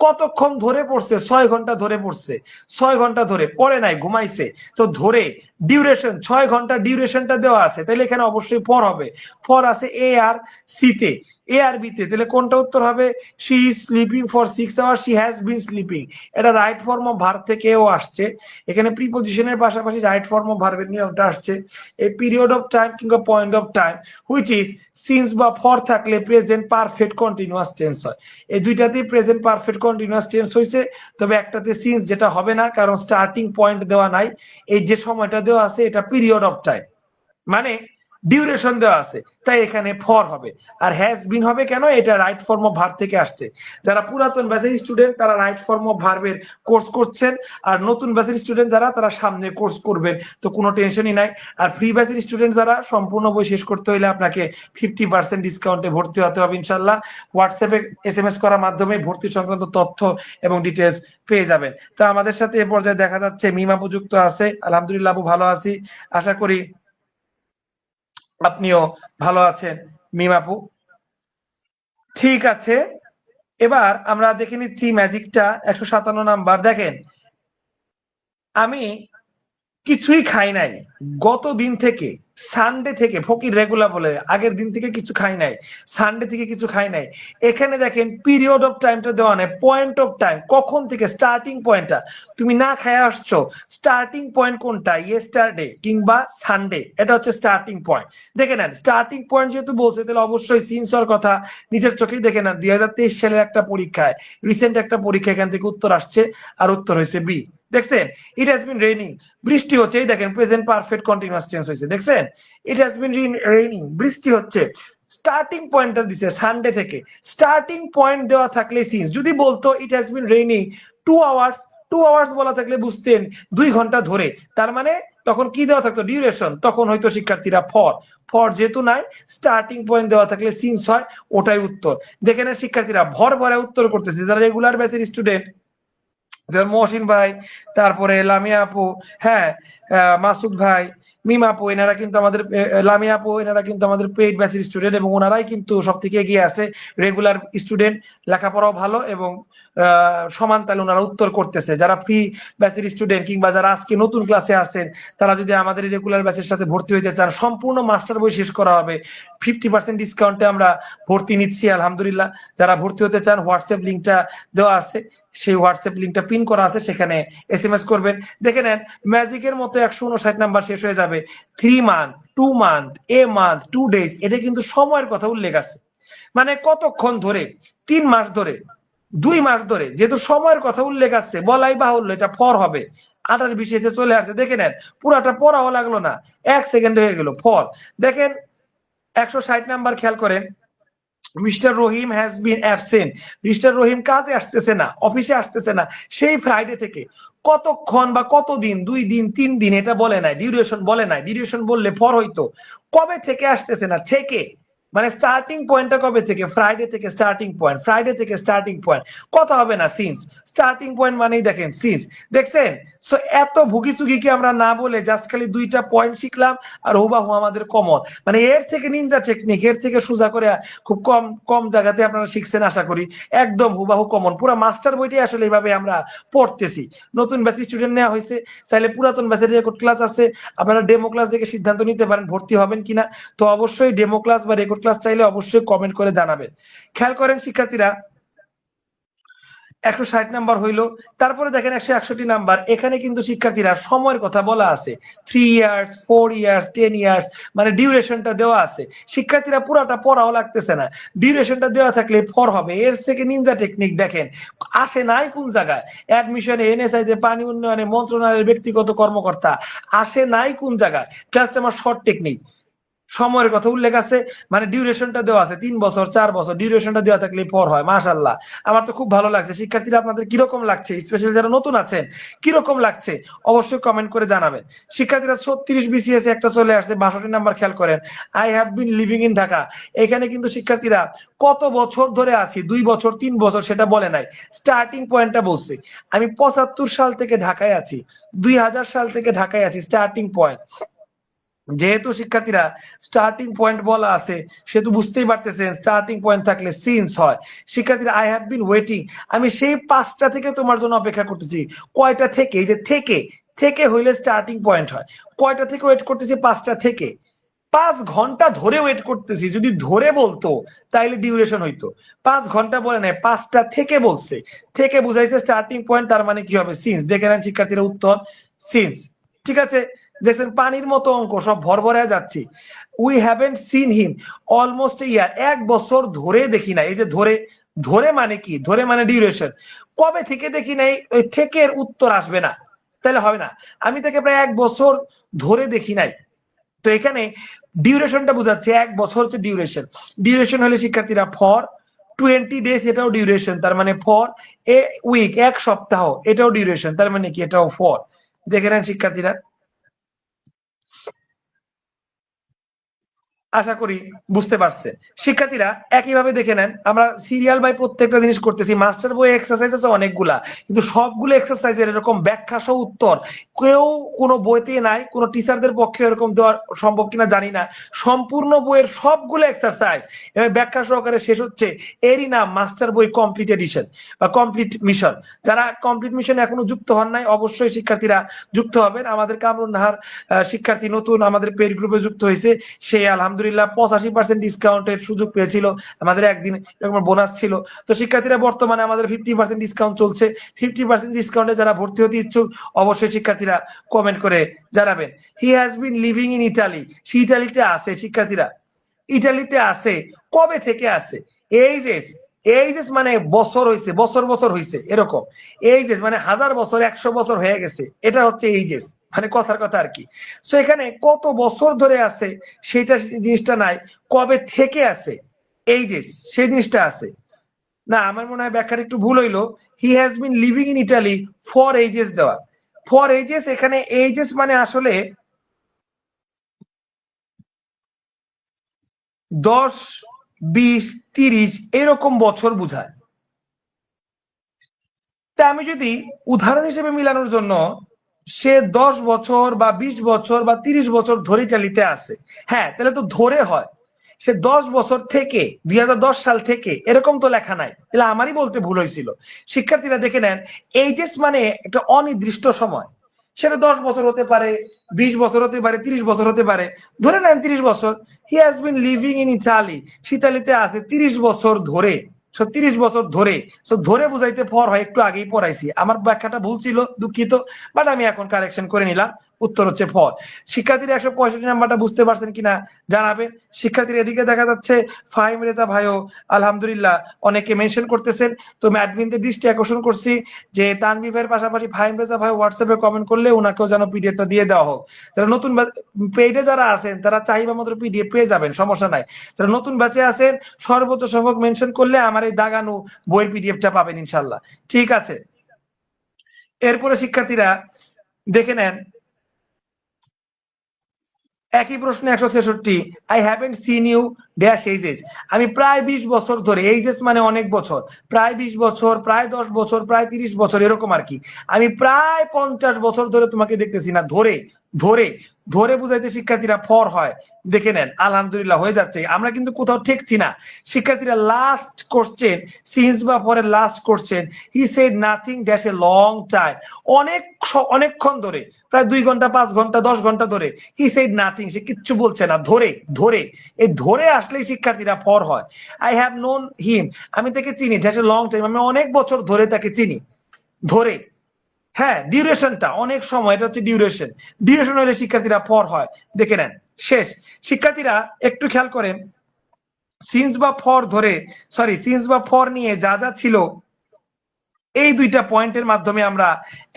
কতক্ষণ ধরে পড়ছে, 6 ঘন্টা ধরে পড়ছে। 6 ঘন্টা ধরে পড়ে নাই, ঘুমাইছে, তো ধরে। ডিউরেশন 6 ঘন্টা, ডিউরেশনটা দেওয়া আছে, তাহলে এখানে অবশ্যই ফর হবে। ফর আছে এ আর সি তে, এ আর বি তে, তাহলে কোনটা উত্তর হবে? She is sleeping for 6 hours, she has been sleeping. এটা রাইট ফর্ম অফ ভার্ব থেকেও আসছে, এখানে প্রিপোজিশনের পাশাপাশি রাইট ফর্ম অফ ভার্বের নিয়মটা আসছে। এই পিরিয়ড অফ টাইম কিংবা point of time which is since বা ফর থাকলে প্রেজেন্ট পারফেক্ট কন্টিনিউয়াস টেন্স হয়। এই দুইটাতেই প্রেজেন্ট পারফেক্ট কন্টিনিউয়াস টেন্স হয়েছে, তবে একটাতে সিন্স, যেটা হবে না কারণ স্টার্টিং পয়েন্ট দেওয়া নাই। এই যে সময়টা দেওয়া আছে এটা পিরিয়ড অফ টাইম, মানে ডিউরেশন দেওয়া আছে, তাই এখানে ফর হবে। আর হ্যাজ বিন হবে কেন? এটা রাইট ফর্ম অফ ভার্ব থেকে আসছে। যারা পুরাতন ব্যাচের স্টুডেন্ট তারা রাইট ফর্ম অফ ভার্বের কোর্স করছেন, আর নতুন ব্যাচের স্টুডেন্ট যারা তারা সামনে কোর্স করবেন, তো কোনো টেনশনই নাই। আর ফ্রি ব্যাচের স্টুডেন্ট যারা, সম্পূর্ণ বই শেষ করতে হলে আপনাকে 50% ডিসকাউন্টে ভর্তি হতে হবে ইনশাল্লাহ। হোয়াটসঅ্যাপে এসএমএস করার মাধ্যমে ভর্তি সংক্রান্ত তথ্য এবং ডিটেলস পেয়ে যাবেন। তো আমাদের সাথে এ পর্যায়ে দেখা যাচ্ছে মিমা প্রযুক্ত আছে, আলহামদুলিল্লাহ আপু ভালো আছি, আশা করি আপনিও ভালো আছেন মিমাপু। ঠিক আছে, এবার আমরা দেখে নিচ্ছি ম্যাজিকটা 157 নাম্বার। দেখেন, আমি কিছুই খাই নাই গত দিন থেকে, সানডে থেকে, ফকির রেগুলার বলে আগের দিন থেকে কিছু খাই নাই, সানডে থেকে কিছু খাই নাই। এখানে দেখেন পিরিয়ড অফ টাইমটা দেওয়া নেই, পয়েন্ট অফ টাইম কখন থেকে, স্টার্টিং পয়েন্টটা। তুমি না খায় আসছো, স্টার্টিং পয়েন্ট কোনটা? ইয়েস্টারডে কিংবা সানডে, এটা হচ্ছে স্টার্টিং পয়েন্ট। দেখে নেন স্টার্টিং পয়েন্ট যেহেতু বলছে, তাহলে অবশ্যই সিনসর কথা নিজের চোখেই দেখে নেন। 2023 সালের একটা পরীক্ষায়, রিসেন্ট একটা পরীক্ষা, এখান থেকে উত্তর আসছে, আর উত্তর হয়েছে বি। দেখছেন, ইট হ্যাজ বিন রেইনিং, বৃষ্টি হচ্ছে, এই দেখেন প্রেজেন্ট পারফেক্ট কন্টিনিউয়াস টেন্স হয়েছে, দেখছেন, ইট হ্যাজ বিন রেইনিং, বৃষ্টি হচ্ছে। স্টার্টিং পয়েন্টটা দিছে সানডে থেকে, স্টার্টিং পয়েন্ট দেওয়া থাকলে সিন্স। যদি বলতো it has been raining 2 hours, 2 hours বলা থাকলে বুঝতেন 2 ঘন্টা ধরে, তার মানে তখন কি দেওয়া থাকতো? ডিউরেশন, তখন হয়তো শিক্ষার্থীরা ফর। ফর যেহেতু নাই, স্টার্টিং পয়েন্ট দেওয়া থাকলে সিন্স হয়, ওটাই উত্তর। দেখেন শিক্ষার্থীরা ভর ভরে উত্তর করতেছে, যারা রেগুলার ব্যাচের স্টুডেন্ট, মহসিন ভাই, তারপরে লামিয়া আপু, হ্যাঁ, মাসুদ ভাই, মিমা আপু, এনারা কিন্তু আমাদের, লামিয়া আপু, এনারা কিন্তু আমাদের পেইড ব্যাচের স্টুডেন্ট, এবং ওনারাই কিন্তু সব থেকে এগিয়ে আছে। রেগুলার স্টুডেন্ট, লেখাপড়াও ভালো, এবং সমান তালে ওনারা উত্তর করতেছে। যারা ফ্রি ব্যাচের স্টুডেন্ট কিংবা যারা আজকে নতুন ক্লাসে আছেন, তারা যদি আমাদের রেগুলার ব্যাচের সাথে ভর্তি হইতে চান, সম্পূর্ণ মাস্টার বই শেষ করা হবে, 50% ডিসকাউন্টে আমরা ভর্তি নিচ্ছি আলহামদুলিল্লাহ। যারা ভর্তি হতে চান হোয়াটসঅ্যাপ লিঙ্কটা দেওয়া আছে, সেই হোয়াটসঅ্যাপ লিঙ্কটা পিন করা আছে, সেখানে SMS করবেন। দেখে নেন ম্যাজিকের মতো 159 নাম্বার শেষ হয়ে যাবে। 3 month, 2 month, a month, 2 days, এটা কিন্তু সময়ের কথা উল্লেখ আছে। মানে কতক্ষণ ধরে, 3 মাস ধরে, 2 মাস ধরে, যেহেতু সময়ের কথা উল্লেখ আছে বলাই বাহুল্য এটা ফর হবে। 28 এসে চলে আসছে, দেখে নেন পুরাটা পড়াও লাগলো না, 1 সেকেন্ড হয়ে গেল ফর। দেখেন 160 নাম্বার খেয়াল করেন, mister Rahim has been absent. Mister Rahim কাজে আসতেছে না, অফিসে আসতেছে না সেই ফ্রাইডে থেকে। কতক্ষণ বা কতদিন, 2 দিন 3 দিন, এটা বলে নাই, ডিউরেশন বলে নাই। ডিউরেশন বললে ফর হইতো। কবে থেকে আসতেছে না, থেকে মানে স্টার্টিং পয়েন্টটা কবে থেকে, ফ্রাইডে থেকে স্টার্টিং পয়েন্ট, ফ্রাইডে থেকে স্টার্টিং পয়েন্ট, কথা হবে না সিন্স। স্টার্টিং পয়েন্ট মানেই দেখেন সিন্স, দেখছেন। সো এত ভুগি চুগি কি আমরা না বলে জাস্ট খালি 2টা পয়েন্ট শিখলাম আর হুবাহু আমাদের কমন। মানে এর থেকে নিনজা টেকনিক, এর থেকে সোজা করে খুব কম কম জায়গাতে আপনারা শিখছেন আশা করি। একদম হুবাহু কমন, পুরো মাস্টার বইটাই আসলে এইভাবে আমরা পড়তেছি। নতুন ব্যাচ স্টুডেন্ট নেওয়া হয়েছে, চাইলে পুরাতন ব্যাচের রেকর্ড ক্লাস আছে, আপনারা ডেমো ক্লাস দেখে সিদ্ধান্ত নিতে পারেন ভর্তি হবেন কিনা। তো অবশ্যই ডেমো ক্লাস বা রেকর্ড ক্লাস চাইলে অবশ্যই কমেন্ট করে জানাবেন। খেয়াল করেন শিক্ষার্থীরা, 160 নাম্বার হইলো। তারপরে দেখেন 161 নাম্বার, এখানে কিন্তু শিক্ষার্থীরা সময়ের কথা বলা আছে। 3 ইয়ার্স, 4 ইয়ার্স, 10 ইয়ার্স, মানে ডিউরেশনটা দেওয়া আছে। শিক্ষার্থীরা পুরাটা পড়াও লাগতেছে না, ডিউরেশনটা দেওয়া থাকলে ফর হবে। এর থেকে নিনজা টেকনিক দেখেন আসে নাই কোন জায়গায়, অ্যাডমিশনে, এনএসআই, যে পানি উন্নয়নে মন্ত্রণালয়ের ব্যক্তিগত কর্মকর্তা, আসে নাই কোন জায়গায়। জাস্ট আমার শর্ট টেকনিক, সময়ের কথা উল্লেখ আছে, মানে ডিউরেশনটা দেওয়া আছে 3 বছর 4 বছর, ডিউরেশনটা দেওয়া থাকলে পর হয়। মাশাআল্লাহ, আমার তো খুব ভালো লাগছে। শিক্ষার্থীরা আপনাদের কিরকম লাগছে, স্পেশালি যারা নতুন আছেন কিরকম লাগছে অবশ্যই কমেন্ট করে জানাবেন। শিক্ষার্থীরা 36 BCS একটা চলে আসছে, 62 নাম্বার খেয়াল করেন, I have bin living in Dhaka. এখানে কিন্তু শিক্ষার্থীরা কত বছর ধরে আছি, 2 বছর 3 বছর সেটা বলে নাই, স্টার্টিং পয়েন্টটা বলছে। আমি 75 সাল থেকে ঢাকায় আছি, 2000 সাল থেকে ঢাকায় আছি, স্টার্টিং পয়েন্ট। যেহেতু শিক্ষার্থীরা স্টার্টিং পয়েন্ট বলা আছে, সেহেতু বুঝতেই পারতেছেন স্টার্টিং পয়েন্ট থাকলে সিন্স হয়। শিক্ষার্থীরা আই হ্যাভ বিন ওয়েটিং, আমি সেই 5টা থেকে তোমার জন্য অপেক্ষা করতেছি। কয়টা থেকে, এই যে থেকে, থেকে হইলে স্টার্টিং পয়েন্ট হয়। কয়টা থেকে ওয়েট করতেছি, 5টা থেকে। 5 ঘন্টা ধরে ওয়েট করতেছি, যদি ধরে বলতো তাইলে ডিউরেশন হইতো। 5 ঘন্টা বলে নাই, 5টা থেকে বলছে, থেকে বুঝাইছে স্টার্টিং পয়েন্ট, তার মানে কি হবে সিন্স। দেখে নেন শিক্ষার্থীরা উত্তর সিন্স। ঠিক আছে, দেখছেন পানির মতো অঙ্ক, সব ভরভরে যাচ্ছি। We haven't seen him almost year, 1 বছর ধরে দেখি না। এই যে ধরে, ধরে মানে কি, ধরে মানে ডিউরেশন। কবে থেকে দেখি নাই, ওই থেকে এর উত্তর আসবে না, তাহলে হবে না। আমি তাকে প্রায় 1 বছর ধরে দেখি নাই, তো এখানে ডিউরেশনটা বুঝাচ্ছে 1 বছর হচ্ছে ডিউরেশন। ডিউরেশন হলে শিক্ষার্থীরা ফর 20 ডেজ, এটাও ডিউরেশন, তার মানে ফর এ উইক, 1 সপ্তাহ, এটাও ডিউরেশন, তার মানে কি এটাও ফর। দেখে নেন শিক্ষার্থীরা, আশা করি বুঝতে পারছে। শিক্ষার্থীরা একইভাবে দেখে নেন, আমরা সিরিয়াল বাই প্রত্যেকটা জিনিস করতেছি। মাস্টার বই এক্সারসাইজ আছে অনেকগুলা, কিন্তু সবগুলো এক্সারসাইজের এরকম ব্যাখ্যা সহ উত্তর কেউ কোনো বইতে নাই, কোনো টিচারদের পক্ষে এরকম দেওয়া সম্ভব কিনা জানি না। সম্পূর্ণ বইয়ের সবগুলো এক্সারসাইজ এবং ব্যাখ্যা সহকারে শেষ হচ্ছে, এরই নাম মাস্টার বই কমপ্লিট এডিশন বা কমপ্লিট মিশন। যারা কমপ্লিট মিশন এখনো যুক্ত হন নাই, অবশ্যই শিক্ষার্থীরা যুক্ত হবেন। আমাদের কামরুন নাহার শিক্ষার্থী নতুন আমাদের পেড গ্রুপে যুক্ত হয়েছে, সে আলহামদুলিল্লাহ 85% ডিসকাউন্টের সুযোগ পেয়েছিল। আমাদের একদিন এরকম বোনাস ছিল। তো শিক্ষার্থীরা বর্তমানে আমাদের 50% ডিসকাউন্ট চলছে। 50% ডিসকাউন্টে যারা ভর্তি হতে ইচ্ছুক অবশ্যই শিক্ষার্থীরা কমেন্ট করে জানাবেন। He has been living in Italy, সে ইটালিতে আছে। শিক্ষার্থীরা ইটালিতে আছে, কবে থেকে আছে, এই যে এইজেস মানে বছর হইছে, বছর বছর হইছে এরকম। এইজেস মানে 1000 বছর, 100 বছর হয়ে গেছে, এটা হচ্ছে এইজেস, মানে কথার কথা আর কি। সো এখানে কত বছর ধরে আছে সেটা জিনিসটা নাই, কবে থেকে আছে এইজেস সেই জিনিসটা আছে না। আমার মনে হয় ব্যাখ্যাটা একটু ভুল হইলো। হি has been living in Italy for ages দেওয়া, ফর এইজেস, এখানে এইজেস মানে আসলে 10, 20, 30 এরকম বছর বুঝায়। তা আমি যদি উদাহরণ হিসেবে মিলানোর জন্য, সে 10 বছর বা 20 বছর বা 30 বছর ধরে ইটালিতে আছে, হ্যাঁ তাহলে তো ধরে হয় সে 10 বছর থেকে, 2010 সাল থেকে, এরকম তো লেখা নাই, তাহলে আমারই বলতে ভুল হয়েছিল। শিক্ষার্থীরা দেখে নেন, এইজেস মানে একটা অনির্দিষ্ট সময়, সেটা 10 বছর হতে পারে, 20 বছর হতে পারে, 30 বছর হতে পারে, ধরে নেন 30 বছর। হি has been living in Italy, ইতালিতে আছে 30 বছর ধরে। 30 বছর ধরে। ধরে বুঝাইতে ফর হয়, একটু আগেই পড়াইছি, আমার ব্যাখ্যাটা ভুল ছিল, দুঃখিত, বাট আমি এখন কারেকশন করে নিলাম। উত্তর হচ্ছে ফর। শিক্ষার্থীরা 165 নাম্বারটা বুঝতে পারছেন কিনা জানাবেন। শিক্ষার্থীরা এদিকে দেখা যাচ্ছে ফাহিম রেজা ভাইও আলহামদুলিল্লাহ অনেকে মেনশন করতেছেন। তো আমি অ্যাডমিনদের দৃষ্টি আকর্ষণ করছি যে তানভীরের পাশাপাশি ফাহিম রেজা ভাই হোয়াটসঅ্যাপে কমেন্ট করলে ওনাকেও যেন পিডিএফটা দিয়ে দেওয়া হোক। যারা নতুন পেজে যারা আছেন তারা চাহিদা মতো পিডিএফ পেয়ে যাবেন, সমস্যা নাই। যারা নতুন ব্যাচে আছেন সর্বোচ্চ সংখ্যক মেনশন করলে আমার এই দাগানো বইয়ের পিডিএফটা পাবেন ইনশাল্লাহ। ঠিক আছে, এরপরে শিক্ষার্থীরা দেখে নেন একই প্রশ্ন 166, I haven't seen you dash ages. আমি প্রায় 20 বছর ধরে, এইজেস মানে অনেক বছর, প্রায় 20 বছর, প্রায় 10 বছর, প্রায় 30 বছর, এরকম আর কি। আমি প্রায় 50 বছর ধরে তোমাকে দেখতেছি না। ধরে ধরে ধরে বুঝাইতে শিক্ষার্থীরা ফর হয়। দেখে নেন আলহামদুলিল্লাহ হয়ে যাচ্ছে। আমরা কিন্তু কোথাও ঠেকছি না। শিক্ষার্থীরা লাস্ট কোশ্চেন, সিন্স বা পরের last question, he said nothing dash a long time. অনেকক্ষণ ধরে, প্রায় 2 ঘন্টা, 5 ঘন্টা, 10 ঘন্টা ধরে হি সেড নাথিং, সে কিচ্ছু বলছে না। ধরে ধরে এই ধরে আসলেই শিক্ষার্থীরা ফর হয়। আই হ্যাভ নোন হিম, আমি তাকে চিনি, ড্যাশ এ লং টাইম, আমি অনেক বছর ধরে তাকে চিনি। ধরে, হ্যাঁ, ডিউরেশনটা অনেক সময়, এটা হচ্ছে ডিউরেশন। ডিউরেশন হলে শিক্ষার্থীরা ফর হয়। দেখে নেন শেষ। শিক্ষার্থীরা একটু খেয়াল করেন, সিন্স বা ফর ধরে, সরি সিন্স বা ফর নিয়ে যা যা ছিল এই দুইটা পয়েন্টের মাধ্যমে আমরা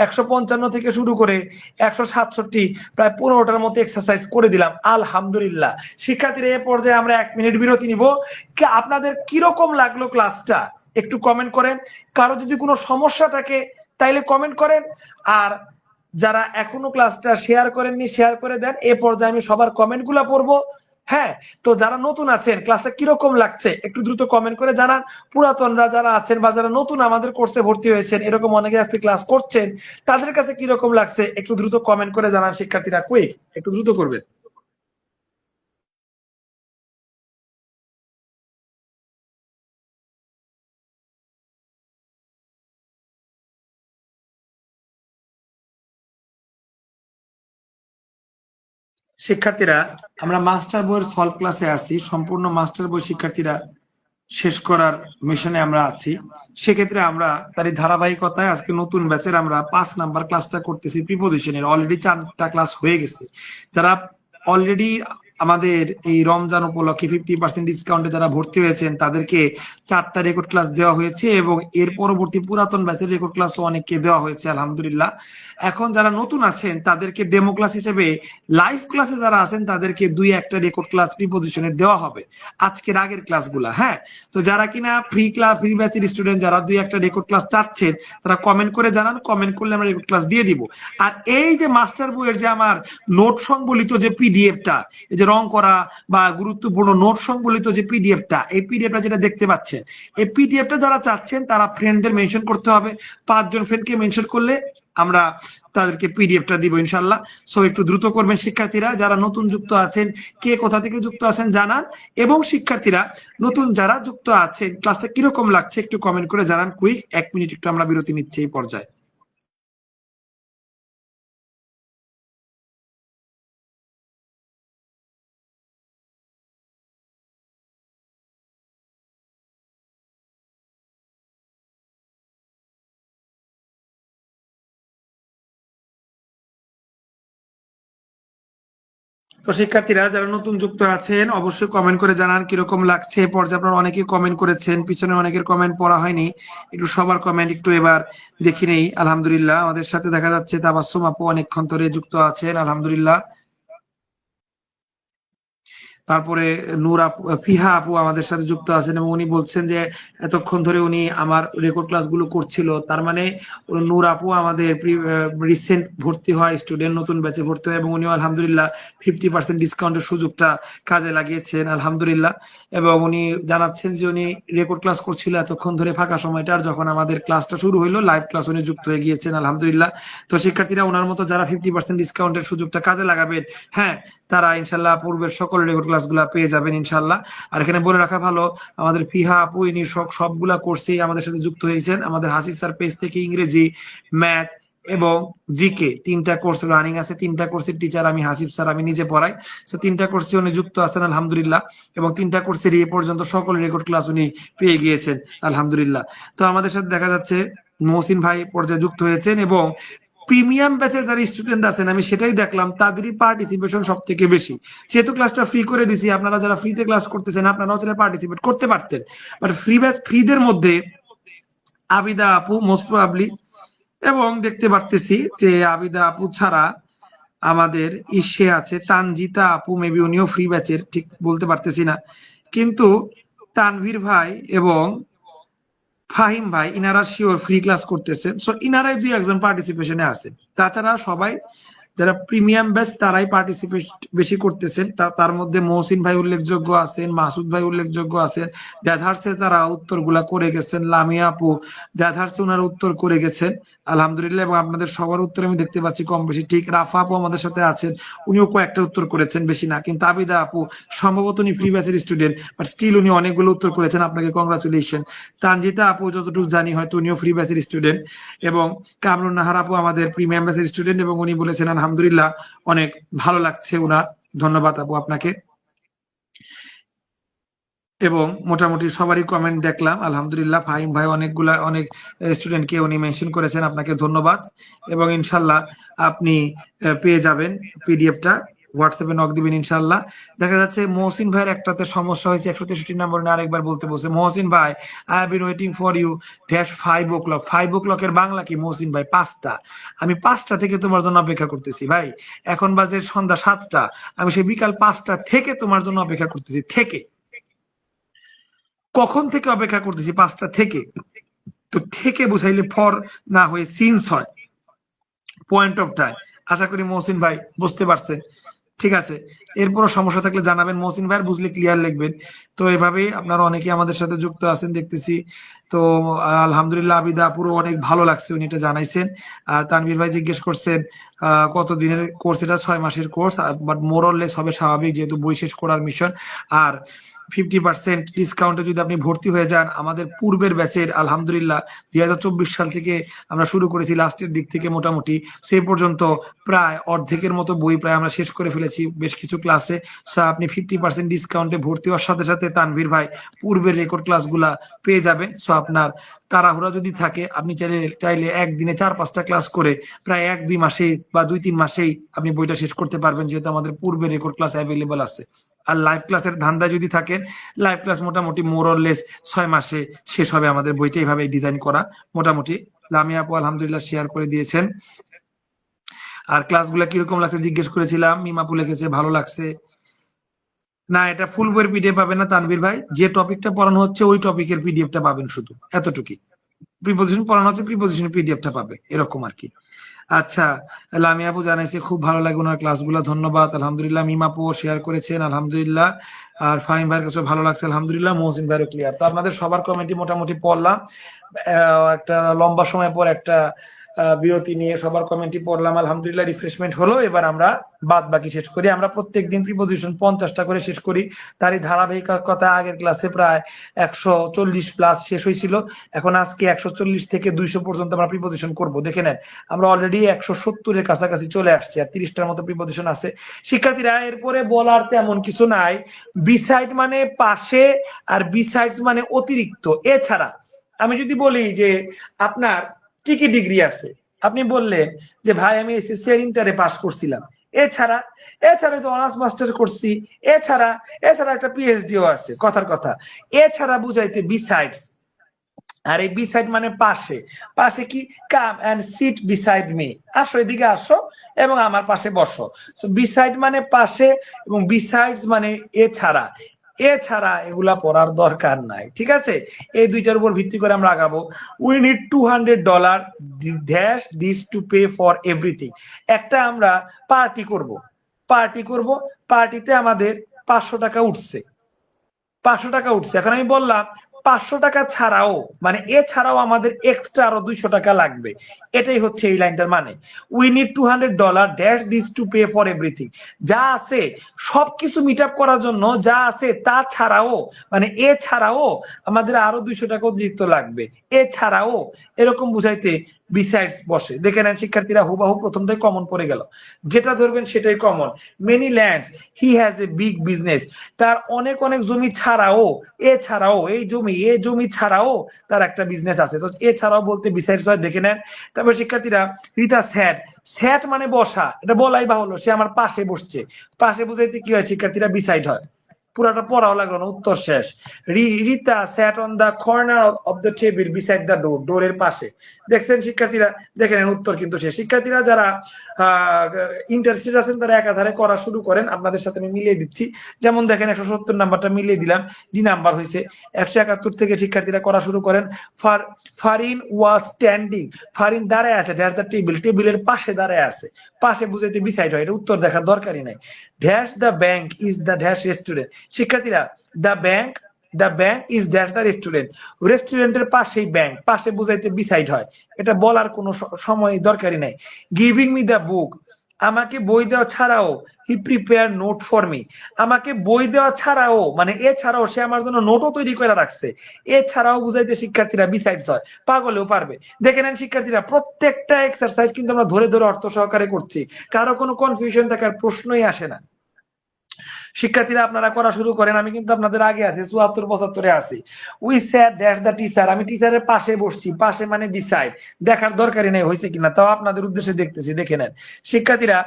155 থেকে শুরু করে 167 প্রায় 15টার মতো এক্সারসাইজ করে দিলাম আলহামদুলিল্লাহ। শিক্ষার্থীরা এ পর্যায়ে আমরা 1 মিনিট বিরতি নিব। আপনাদের কিরকম লাগলো ক্লাসটা একটু কমেন্ট করেন। কারো যদি কোনো সমস্যা থাকে তাইলে কমেন্ট করেন। আর যারা এখনো ক্লাসটা শেয়ার করেননি শেয়ার করে দেন। এ পর্যায়ে আমি সবার কমেন্টগুলো পড়বো। হ্যাঁ, তো যারা নতুন আছেন ক্লাসটা কিরকম লাগছে একটু দ্রুত কমেন্ট করে জানান। পুরাতনরা যারা আছেন বা যারা নতুন আমাদের কোর্সে ভর্তি হয়েছেন, এরকম অনেকে আজকে ক্লাস করছেন, তাদের কাছে কিরকম লাগছে একটু দ্রুত কমেন্ট করে জানান। শিক্ষার্থীরা কুইক একটু দ্রুত করবে। শিক্ষার্থীরা আমরা মাস্টার বইয়ের সলভ ক্লাসে আছি, সম্পূর্ণ মাস্টার বই শিক্ষার্থীরা শেষ করার মিশনে আমরা আছি। সেক্ষেত্রে আমরা তারই ধারাবাহিকতায় আজকে নতুন ব্যাচের আমরা 5 নাম্বার ক্লাসটা করতেছি প্রিপোজিশনের। অলরেডি 4টা ক্লাস হয়ে গেছে। যারা অলরেডি আমাদের এই রমজান উপলক্ষে 50% ডিসকাউন্টে যারা ভর্তি হয়েছেন তাদেরকে 4টা রেকর্ড ক্লাস দেওয়া হয়েছে এবং এর পরবর্তী পুরাতন ব্যাচের রেকর্ড ক্লাসও অনেককে দেওয়া হয়েছে আলহামদুলিল্লাহ। এখন যারা নতুন আছেন তাদেরকে ডেমো ক্লাস হিসেবে লাইভ ক্লাসে যারা আছেন তাদেরকে 2-1টা রেকর্ড ক্লাস প্রিপোজিশনের দেওয়া হবে আজকের আগের ক্লাসগুলা। হ্যাঁ, তো যারা কিনা ফ্রি ব্যাচের স্টুডেন্ট, যারা 2-1টা রেকর্ড ক্লাস চাচ্ছেন তারা কমেন্ট করে জানান। কমেন্ট করলে আমরা রেকর্ড ক্লাস দিয়ে দিব। আর এই যে মাস্টার বইয়ের যে আমার নোট সংবলিত যে পিডিএফটা, এই যে রং করা বা গুরুত্বপূর্ণ নোট সংবলিত যে পিডিএফটা, এই পিডিএফটা যেটা দেখতে পাচ্ছেন, এই পিডিএফটা যারা চাচ্ছেন তারা ফ্রেন্ডদের মেনশন করতে হবে। 5 জন ফ্রেন্ডকে মেনশন করলে আমরা তাদেরকে পিডিএফটা দিব ইনশাল্লাহ। সো একটু দ্রুত করবেন শিক্ষার্থীরা। যারা নতুন যুক্ত আছেন কে কোথা থেকে যুক্ত আছেন জানান। এবং শিক্ষার্থীরা নতুন যারা যুক্ত আছেন ক্লাসটা কিরকম লাগছে একটু কমেন্ট করে জানান কুইক। 1 মিনিট একটু আমরা বিরতি নিচ্ছি এই পর্যায়ে। তো শিক্ষার্থীরা যারা নতুন যুক্ত আছেন অবশ্যই কমেন্ট করে জানান কিরকম লাগছে। পর্যায়ে আপনারা অনেকেই কমেন্ট করেছেন, পিছনে অনেকের কমেন্ট পড়া হয়নি, একটু সবার কমেন্ট একটু এবার দেখি নেই। আলহামদুলিল্লাহ আমাদের সাথে দেখা যাচ্ছে তাবাসসুম আপু অনেকক্ষণ ধরে যুক্ত আছেন আলহামদুলিল্লাহ। তারপরে নূর আপু, ফিহা আপু আমাদের সাথে যুক্ত আছেন এবং উনি বলছেন যে এতক্ষণ ধরে উনি আমার রেকর্ড ক্লাসগুলো করছিল। তার মানে নূর আপু আমাদের রিসেন্ট ভর্তি হয় স্টুডেন্ট, নতুন ব্যাচে ভর্তি হয় এবং উনি আলহামদুলিল্লাহ 50% ডিসকাউন্টের সুযোগটা কাজে লাগিয়েছেন আলহামদুলিল্লাহ। এবং উনি জানাচ্ছেন যে উনি রেকর্ড ক্লাস করছিল এতক্ষণ ধরে ফাঁকা সময়টার, যখন আমাদের ক্লাসটা শুরু হইলো লাইভ ক্লাস উনি যুক্ত হয়ে গিয়েছেন আলহামদুলিল্লাহ। তো শিক্ষার্থীরা ওনার মতো যারা 50% ডিসকাউন্টের সুযোগটা কাজে লাগাবেন, হ্যাঁ, তারা ইনশাল্লাহ পূর্বের সকল রেকর্ড ক্লাসগুলা পেয়ে যাবেন ইনশাল্লাহ। আর এখানে বলে রাখা ভালো আমাদের ফিহা আপু ইনি সবগুলা কোর্সেই আমাদের সাথে যুক্ত হয়েছেন। আমাদের হাসিব স্যার পেজ থেকে ইংরেজি, ম্যাথ এবং জিকে, 3টা কোর্স রানিং আছে। 3টা কোর্সের টিচার আমি হাসিব স্যার, আমি নিজে পড়াই। সো 3টা কোর্সে উনি যুক্ত আছেন আলহামদুলিল্লাহ, এবং 3টা কোর্সের এ পর্যন্ত সকল রেকর্ড ক্লাস উনি পেয়ে গিয়েছেন আলহামদুলিল্লাহ। তো আমাদের সাথে দেখা যাচ্ছে মহসিন ভাই পর্যায়ে যুক্ত হয়েছেন, এবং প্রিমিয়াম ব্যাচের যারা স্টুডেন্ট আছেন আমি সেটাই দেখলাম তাদেরই পার্টিসিপেশন সব থেকে বেশি। যেহেতু ক্লাসটা ফ্রি করে দিছি, আপনারা যারা ফ্রিতে ক্লাস করতেছেন আপনারাও সেটা পার্টিসিপেট করতে পারতেন, বাট ফ্রিদের মধ্যে আবিদা আপু মোস্ট প্রবাবলি, এবং দেখতে পারতেছি যে আবিদা আপু ছাড়া আমাদের ইসে আছে তানজিতা আপু, মেবি উনিও ফ্রি ব্যাচের, ঠিক বলতে পারতেছি না, কিন্তু তানভীর ভাই এবং ফাহিম ভাই ইনারা শিওর ফ্রি ক্লাস করতেছেন। সো ইনারাই 2-1 পার্টিসিপেশনে আছেন, তাছাড়া সবাই যারা প্রিমিয়াম ব্যাচ তারাই পার্টিসিপেট বেশি করতেছেন। তার মধ্যে মহসিন ভাই উল্লেখযোগ্য আছেন, মাসুদ ভাই উল্লেখযোগ্য আছেন, দ্যাধার্সে তারা উত্তরগুলা করে গেছেন, লামিয়া আপু দ্যাধার্সে ওনারা উত্তর করে গেছেন আলহামদুলিল্লাহ, এবং আপনাদের সবার উত্তর আমি দেখতে পাচ্ছি কম বেশি ঠিক। রাফা আপু আমাদের সাথে আছেন, উনিও কয়েকটা উত্তর করেছেন, বেশি না। কিন্তু আবিদা আপু সম্ভবত উনি ফ্রি ব্যাচের স্টুডেন্ট, বাট স্টিল উনি অনেকগুলো উত্তর করেছেন, আপনাকে কংগ্রাচুলেশন। তানজিতা আপু যতটুকু জানি হয়তো উনিও ফ্রি ব্যাচের স্টুডেন্ট, এবং কামরুন নাহার আপু আমাদের প্রিমিয়াম ব্যাচের স্টুডেন্ট, এবং উনি বলেছেন আলহামদুলিল্লাহ অনেক ভালো লাগছে উনার। ধন্যবাদ আপু আপনাকে। এবং মোটামুটি সবারই কমেন্ট দেখলাম আলহামদুলিল্লাহ। ফাহিম ভাই অনেক স্টুডেন্টকে উনি মেনশন করেছেন, আপনাকে ধন্যবাদ। এবং ইনশাল্লাহ আপনি পেয়ে যাবেন পিডিএফটা, হোয়াটসঅ্যাপে নক দিবেন ইনশাল্লাহ। দেখা যাচ্ছে মহসিন ভাইয়ের একটাতে সমস্যা হয়েছে, 163 নম্বর না আরেকবার বলতে বলছে। মহসিন ভাই, I have been waiting for you dash 5 o'clock। 5 o'clock এর বাংলা কি মহসিন ভাই? 5টা। আমি 5টা থেকে তোমার জন্য অপেক্ষা করতেছি ভাই। এখন বাজে সন্ধ্যা 7টা, আমি সেই বিকাল 5টা থেকে তোমার জন্য অপেক্ষা করতেছি। থেকে কখন থেকে অপেক্ষা করতেছি? 5টা থেকে। তো থেকে বুঝাইলে ফর না হয়ে সিন্স হয়, পয়েন্ট অফ টাইম। আশা করি মহসিন ভাই বুঝতে পারছেন। ঠিক আছে, এরপরও সমস্যা থাকলে জানাবেন মহসিন ভাই, বুঝলে ক্লিয়ার লিখবেন। তো এভাবেই আপনারা অনেকে আমাদের সাথে যুক্ত আছেন দেখতেছি। তো আলহামদুলিল্লাহ আবিদা পুরো অনেক ভালো লাগছে, উনি এটা জানাইছেন। আর তানভীর ভাই জিজ্ঞেস করছেন কত দিনের কোর্স? এটা 6 মাসের কোর্স, বাট মোরলেস হবে স্বাভাবিক, যেহেতু বই শেষ করার মিশন। আর 50% ডিসকাউন্টে যদি আপনি ভর্তি হয়ে যান আমাদের পূর্বের ব্যাচের, আলহামদুলিল্লাহ 2024 সাল থেকে আমরা শুরু করেছি, লাস্টের দিক থেকে মোটামুটি সেই পর্যন্ত প্রায় অর্ধেকের মতো বই প্রায় আমরা শেষ করে ফেলেছি বেশ কিছু ক্লাসে। সো আপনি 50% ডিসকাউন্টে ভর্তি হওয়ার সাথে সাথে তানভীর ভাই পূর্বের রেকর্ড ক্লাসগুলা পেয়ে যাবেন। সো আপনার তাড়াহুড়া যদি থাকে, আপনি চাইলে একদিনে 4-5টা ক্লাস করে প্রায় 1-2 মাসেই বা 2-3 মাসেই আপনি বইটা শেষ করতে পারবেন, যেহেতু আমাদের পূর্বের রেকর্ড ক্লাস অ্যাভেলেবল আছে। আর লাইভ ক্লাসের ধান্দা যদি থাকেন, লাইভ ক্লাস মোটামুটি মোরলেস 6 মাসে শেষ হবে আমাদের বইটা, এইভাবে ডিজাইন করা মোটামুটি। লামিয়া আপু আলহামদুলিল্লাহ শেয়ার করে দিয়েছেন। আর ক্লাসগুলো কিরকম লাগছে জিজ্ঞেস করেছিলাম, মিমাপু লিখেছে ভালো লাগছে। না, এটা ফুল বইয়ের পিডিএফ পাবেন না তানভীর ভাই, যে টপিকটা পড়ানো হচ্ছে ওই টপিকের পিডিএফটা পাবেন, শুধু এতটুকুই। প্রিপোজিশন পড়ানো হচ্ছে, প্রিপোজিশনের পিডিএফটা পাবেন, এরকম আর কি। আচ্ছা, লামিয়া আপু জানাইছে খুব ভালো লাগে ওনার ক্লাসগুলো, ধন্যবাদ আলহামদুলিল্লাহ। মিমাপু শেয়ার করেছেন আলহামদুলিল্লাহ। আর ফাহিম ভাইয়ের কাছে ভালো লাগছে আলহামদুলিল্লাহ। মহসিন ভাইয়েরও ক্লিয়ার। তো আপনাদের সবার কমেন্টই মোটামুটি পড়লাম, একটা লম্বা সময় পর একটা বিরতি নিয়ে সবার কমেন্টই পড়লাম আলহামদুলিল্লাহ। রিফ্রেশমেন্ট হলো, এবার আমরা বাদ বাকি শেষ করি। আমরা প্রত্যেকদিন প্রিপোজিশন 50টা করে শেষ করি, তারই ধারাবাহিকতা। আগের ক্লাসে প্রায় 140 প্লাস শেষ হয়েছিল, এখন আজকে 140 থেকে 200 পর্যন্ত আমরা প্রিপোজিশন করব। দেখে নেন, আমরা অলরেডি 170-এর কাছাকাছি চলে আসছি, আর 30টার মতো প্রিপোজিশন আছে। শিক্ষার্থীরা, এরপরে বলার তেমন কিছু নাই। বিসাইড মানে পাশে, আর বিসাইডস মানে অতিরিক্ত, এছাড়া। আমি যদি বলি যে আপনার কি কি ডিগ্রি আছে, আপনি বললেন যে ভাই আমি এসএসসি আর ইন্টারে পাস করছিলাম, এছাড়া যে অনার্স মাস্টার করছি, এছাড়া একটা পিএইচডিও আছে, কথার কথা। এছাড়া বুঝাইতে বিসাইডস। আর এই বিসাইড মানে পাশে। পাশে কি? Come and sit beside me, আসো এদিকে আসো এবং আমার পাশে বসো। সো বিসাইড মানে পাশে, এবং বিসাইডস মানে এছাড়া। এছাড়া এগুলা পড়ার দরকার নাই, ঠিক আছে? এই দুইটার উপর ভিত্তি করে আমরা আগাবো। We need $200 dash this to pay for everything. একটা আমরা পার্টি করব, পার্টিতে আমাদের 500 টাকা উঠছে। 500 টাকা উঠছে। এখন আমি বললাম 500 টাকা ছাড়াও, মানে এছাড়াও আমাদের এক্সট্রা আরো 200 টাকা লাগবে। এটাই হচ্ছে এই লাইনটার মানে। We need $200 dash this to pay for everything. যা আছে সবকিছু মিট আপ করার জন্য, যা আছে তা ছাড়াও, মানে এছাড়াও আমাদের আরো 200 টাকা অতিরিক্ত লাগবে। এছাড়াও এরকম বুঝাইতে বিসাইডস বসে। দেখে নেন শিক্ষার্থীরা, হুবাহু প্রথমটাই কমন পড়ে গেল, যেটা ধরবেন সেটাই common. Many lands, he has a big business, তার অনেক অনেক জমি ছাড়াও, এছাড়াও এই জমি ছাড়াও তার একটা বিজনেস আছে। তো এছাড়াও বলতে বিসাইডস হয়, দেখে নেন। তারপর শিক্ষার্থীরা, রিতা স্যাড, স্যাড মানে বসা, এটা বলাই বাহুল্য, সে আমার পাশে বসছে, পাশে বুঝাইতে কি হয় শিক্ষার্থীরা, বিসাইড হয়। পুরাটা পড়াও লাগলো না, উত্তর শেষ। Rita sat on the corner of the table beside the door, ডোরের পাশে। দেখছেন শিক্ষার্থীরা, দেখে নেন উত্তর কিন্তু শেষ। শিক্ষার্থীরা যারা ইন্টারেস্টেড আছেন তারা একাধারে করা শুরু করেন, আপনাদের সাথে আমি মিলিয়ে দিচ্ছি। যেমন দেখেন 170 নাম্বারটা মিলিয়ে দিলাম, ডি নাম্বার হয়েছে। 171 থেকে শিক্ষার্থীরা করা শুরু করেন। ফারিন ওয়াজ স্ট্যান্ডিং, ফারিন দাঁড়ায় আছে, ড্যাশ দ্য টেবিল, টেবিলের পাশে দাঁড়ায় আছে, পাশে বুঝাইতে বিসাইড হয়, এটা উত্তর দেখার দরকারই নাই। Dash the bank is the dash restaurant, শিক্ষার্থীরা the bank is dash the restaurant, রেস্টুরেন্টের পাশেই ব্যাংক, পাশে বুঝাইতে বিসাইড হয়, এটা বলার কোনো সময় দরকারই নাই। গিভিং মি দ্য বুক, আমাকে বই দেওয়া ছাড়াও, হি প্রিপেয়ার নোট ফর মি, আমাকে বই দেওয়া ছাড়াও মানে এছাড়াও সে আমার জন্য নোটও তৈরি করে রাখছে, এছাড়াও বুঝাইতে শিক্ষার্থীরা বিসাইডস হয়, পাগলেও পারবে। দেখে নেন শিক্ষার্থীরা, প্রত্যেকটা এক্সারসাইজ কিন্তু আমরা ধরে ধরে অর্থ সহকারে করছি, কারো কোনো কনফিউশন থাকার প্রশ্নই আসে না। শিক্ষার্থীরা আপনারা করা শুরু করেন, আমি কিন্তু আপনাদের আগে আছি, 74-75 আছি। We sat dash the teacher, আমি টিচারের পাশে বসছি, পাশে মানে বিসাইড, দেখার দরকারই নেই হয়েছে কিনা, তাও আপনাদের উদ্দেশ্যে দেখতেছি, দেখে নেন শিক্ষার্থীরা।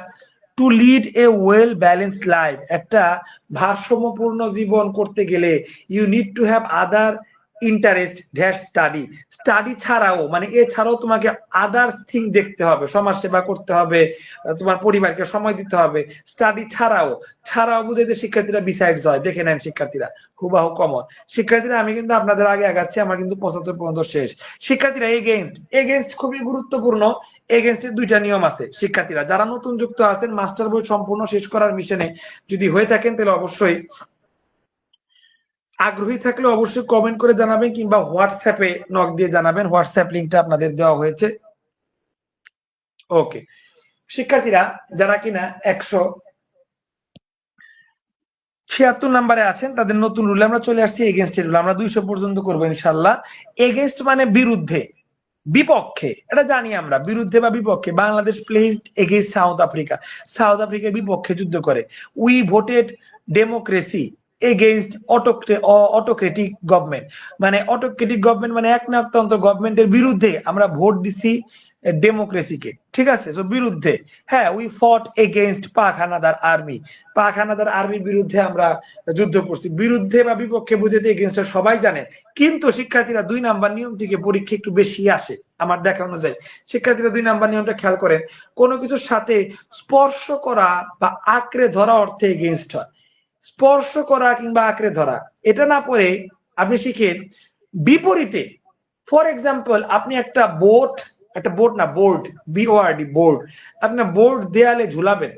To lead a well balance life, একটা ভারসাম্যপূর্ণ জীবন করতে গেলে you need to have other interest dash study, study ছাড়াও মানে এছাড়াও তোমাকে আদার্স থিং দেখতে হবে, সমাজ সেবা করতে হবে, তোমার পরিবারকে সময় দিতে হবে, স্টাডি ছাড়াও, ছাড়াও বুঝাইতে শিক্ষার্থীরা বিসাইডস হয়। দেখে নেন শিক্ষার্থীরা, হুবাহু কমন। শিক্ষার্থীরা আমি কিন্তু আপনাদের আগে আগাচ্ছি, আমার কিন্তু 75 পর্যন্ত শেষ। শিক্ষার্থীরা এগেইনস্ট, এগেইনস্ট খুবই গুরুত্বপূর্ণ। এগেইনস্টের দুইটা নিয়ম আছে শিক্ষার্থীরা, যারা নতুন যুক্ত আছেন মাস্টার বই সম্পূর্ণ শেষ করার মিশনে যদি হয়ে থাকেন তাহলে অবশ্যই আগ্রহী থাকলে অবশ্যই কমেন্ট করে জানাবেন, কিংবা হোয়াটসঅ্যাপে নক দিয়ে জানাবেন, হোয়াটসঅ্যাপ লিঙ্কটা আপনাদের দেওয়া হয়েছে। ওকে শিক্ষার্থীরা, যারা কিনা 176 নাম্বারে আছেন তাদের নতুন রুলে আমরা চলে আসছি, এগেনস্ট রুল আমরা 200 পর্যন্ত করবো ইনশাল্লাহ। এগেনস্ট মানে বিরুদ্ধে, বিপক্ষে, এটা জানি আমরা, বিরুদ্ধে বা বিপক্ষে। Bangladesh placed against south Africa, south আফ্রিকার বিপক্ষে যুদ্ধ করে। We voted democracy against autocratic government, মানে অটোক্রেটিক গভর্নমেন্ট মানে একনায়কতন্ত্র গভর্নমেন্টের বিরুদ্ধে আমরা ভোট দিছি ডেমোক্রেসিকে, ঠিক আছে, তো বিরুদ্ধে। হ্যাঁ, উই ফট এগেইনস্ট পাক হানাদার আর্মি, পাক হানাদার আর্মির বিরুদ্ধে আমরা যুদ্ধ করছি। বিরুদ্ধে বা বিপক্ষে বুঝাতে এগেইনস্ট সবাই জানেন, কিন্তু শিক্ষার্থীরা 2 নাম্বার নিয়ম থেকে পরীক্ষা একটু বেশি আসে আমার দেখা অনুযায়ী। শিক্ষার্থীরা 2 নাম্বার নিয়মটা খেয়াল করেন, কোনো কিছুর সাথে স্পর্শ করা বা আঁকড়ে ধরা অর্থে এগেইনস্ট হয়। স্পর্শ করা কিংবা আঁকড়ে ধরা, এটা না পড়ে আপনি শিখেন বিপরীতে। ফর এক্সাম্পল, আপনি একটা বোর্ড না, বোর্ড, BORD বোর্ড, আপনি বোর্ড দেয়ালে ঝুলাবেন,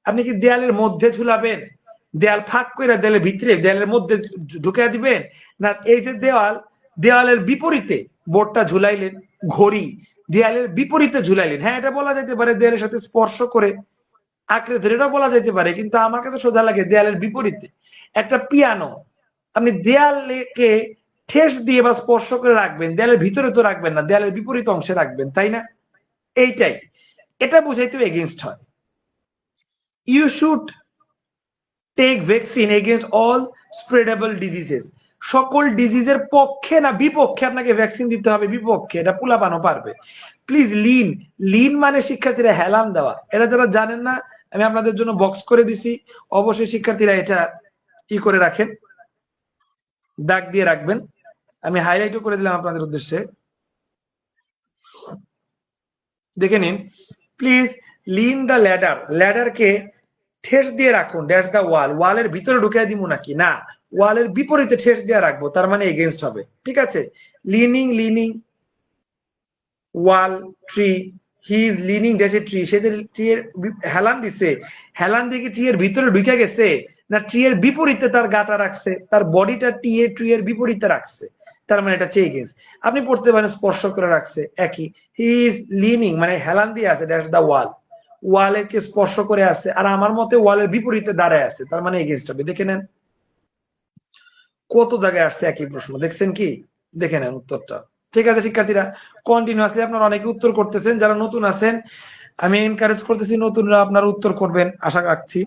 আপনি কি দেয়ালের মধ্যে ঝুলাবেন, দেয়াল ফাঁক করে দেয়ালের ভিতরে, দেয়ালের মধ্যে ঢুকিয়ে দিবেন, না এই যে দেওয়ালের বিপরীতে বোর্ডটা ঝুলাইলেন, ঘড়ি দেয়ালের বিপরীতে ঝুলাইলেন, হ্যাঁ এটা বলা যেতে পারে দেয়ালের সাথে স্পর্শ করে আঁকড়ে ধরে, এটাও বলা যেতে পারে, কিন্তু আমার কাছে সোজা লাগে দেয়ালের বিপরীতে। একটা পিয়ানো আপনি দেয়ালকে ঠেস দিয়ে বা স্পর্শ করে রাখবেন, দেয়ালের ভিতরে তো রাখবেন না, দেয়ালের বিপরীত অংশে রাখবেন, তাই না? এইটাই, এটা বুঝাইতেও এগেইনস্ট হয়। You should take vaccine against all spreadable diseases, সকল ডিজিজের পক্ষে না বিপক্ষে আপনাকে ভ্যাকসিন দিতে হবে, বিপক্ষে, এটা পোলাপানো পারবে। প্লিজ লিন, লিন মানে শিক্ষার্থীরা হেলান দেওয়া, এটা যারা জানেন না আমি আপনাদের জন্য বক্স করে দিছি, অবশ্যই শিক্ষার্থীরা এটা ই করে রাখেন, দাগ দিয়ে রাখবেন, আমি হাইলাইটও করে দিলাম আপনাদের উদ্দেশ্যে, দেখে নিন। প্লিজ লিন দ্য ল্যাডার, ল্যাডারকে ঠেস দিয়ে রাখুন, ড্যাশ দ্য ওয়াল, ওয়ালের ভিতরে ঢুকিয়ে দিব নাকি, না ওয়ালের বিপরীতে ঠেস দিয়ে রাখবো, তার মানে এগেইনস্ট হবে, ঠিক আছে। Leaning wall tree, he is leaning dash a tree, সে যে ট্রি এর হেলান দিছে, হেলান দিয়ে কি ট্রি এর ভিতরে ঢুকে গেছে, না ট্রি এর বিপরীতে তার গাটা রাখছে, তার বডিটা ট্রি এর বিপরীতে রাখছে, তার মানে এটা চেয়ে গেছে। আপনি পড়তে পারেন স্পর্শ করে রাখছে, একই। হি ইজ লিনিং মানে হেলান দিয়ে আছে, ড্যাশ দ্য ওয়াল, ওয়ালের কে স্পর্শ করে আছে, আর আমার মতে ওয়ালের বিপরীতে দাঁড়ায় আছে, তার মানে এগেইনস্ট হবে। দেখে নেন কত জায়গায় আসছে একই প্রশ্ন, দেখছেন কি, দেখে নেন উত্তরটা। ঠিক আছে শিক্ষার্থীরা, কন্টিনিউয়াসলি আপনারা অনেকে উত্তর করতেছেন, যারা নতুন আছেন আমি এনকারেজ করতেছি নতুনরা আপনারা উত্তর করবেন আশা রাখছি।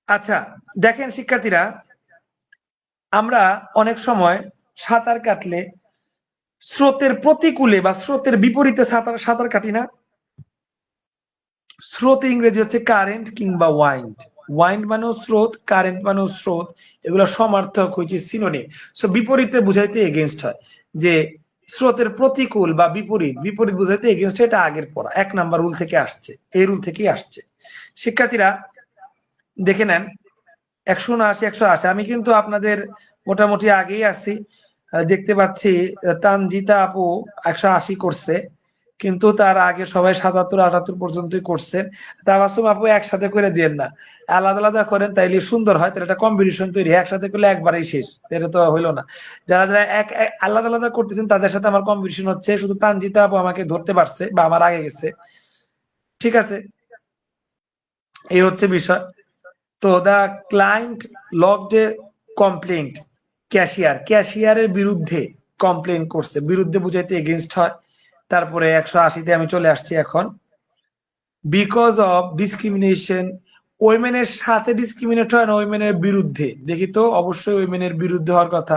আচ্ছা দেখেন শিক্ষার্থীরা, আমরা অনেক সময় সাঁতার কাটলে স্রোতের প্রতিকূলে বা স্রোতের বিপরীতে সাঁতার কাটি না? স্রোত ইংরেজি হচ্ছে কারেন্ট কিংবা ওয়াইন্ড। ওয়াইন্ড মানেও স্রোত, কারেন্ট মানেও স্রোত, এগুলো সমার্থক হচ্ছে সিনোনিম। সো বিপরীতে বুঝাইতে এগেইনস্ট হয়, যে স্রোতের প্রতিকূল বা বিপরীত, বিপরীত বুঝাইতে এগেইনস্ট, এটা আগের পড়া 1 নাম্বার রুল থেকে আসছে, এই রুল থেকেই আসছে। শিক্ষার্থীরা দেখে নেন 179 180, আমি কিন্তু আপনাদের মোটামুটি আগেই আছি। দেখতে পাচ্ছি তানজিতা আপু 180 করছে, কিন্তু তার আগে সবাই 77 78 পর্যন্তই করছেন। তাবাসসুম আপু একসাথে করে দিয়েন না, আলাদা আলাদা করেন, তাইলে সুন্দর হয়, তাহলে একটা কম্পিটিশন তৈরি। একসাথে করলে একবারেই শেষ, এটা তো হইলো না। যারা যারা আলাদা আলাদা করতেছেন তাদের সাথে আমার কম্পিটিশন হচ্ছে। শুধু তানজিতা আপু আমাকে ধরতে পারছে বা আমার আগে গেছে, ঠিক আছে, এই হচ্ছে বিষয়। তো দা ক্লায়েন্ট লগড এ কমপ্লেন্ট, ক্যাশিয়ারের বিরুদ্ধে কমপ্লেন করছে, বিরুদ্ধে বুঝাইতে এগেইনস্ট হয়। তারপরে 180-তে আমি চলে আসছি এখন। বিকজ অফ ডিসক্রিমিনেশন, ওইমেনের সাথে ডিসক্রিমিনেট হয় না ওইমেনের বিরুদ্ধে? দেখি তো, অবশ্যই ওইমেনের বিরুদ্ধে হওয়ার কথা,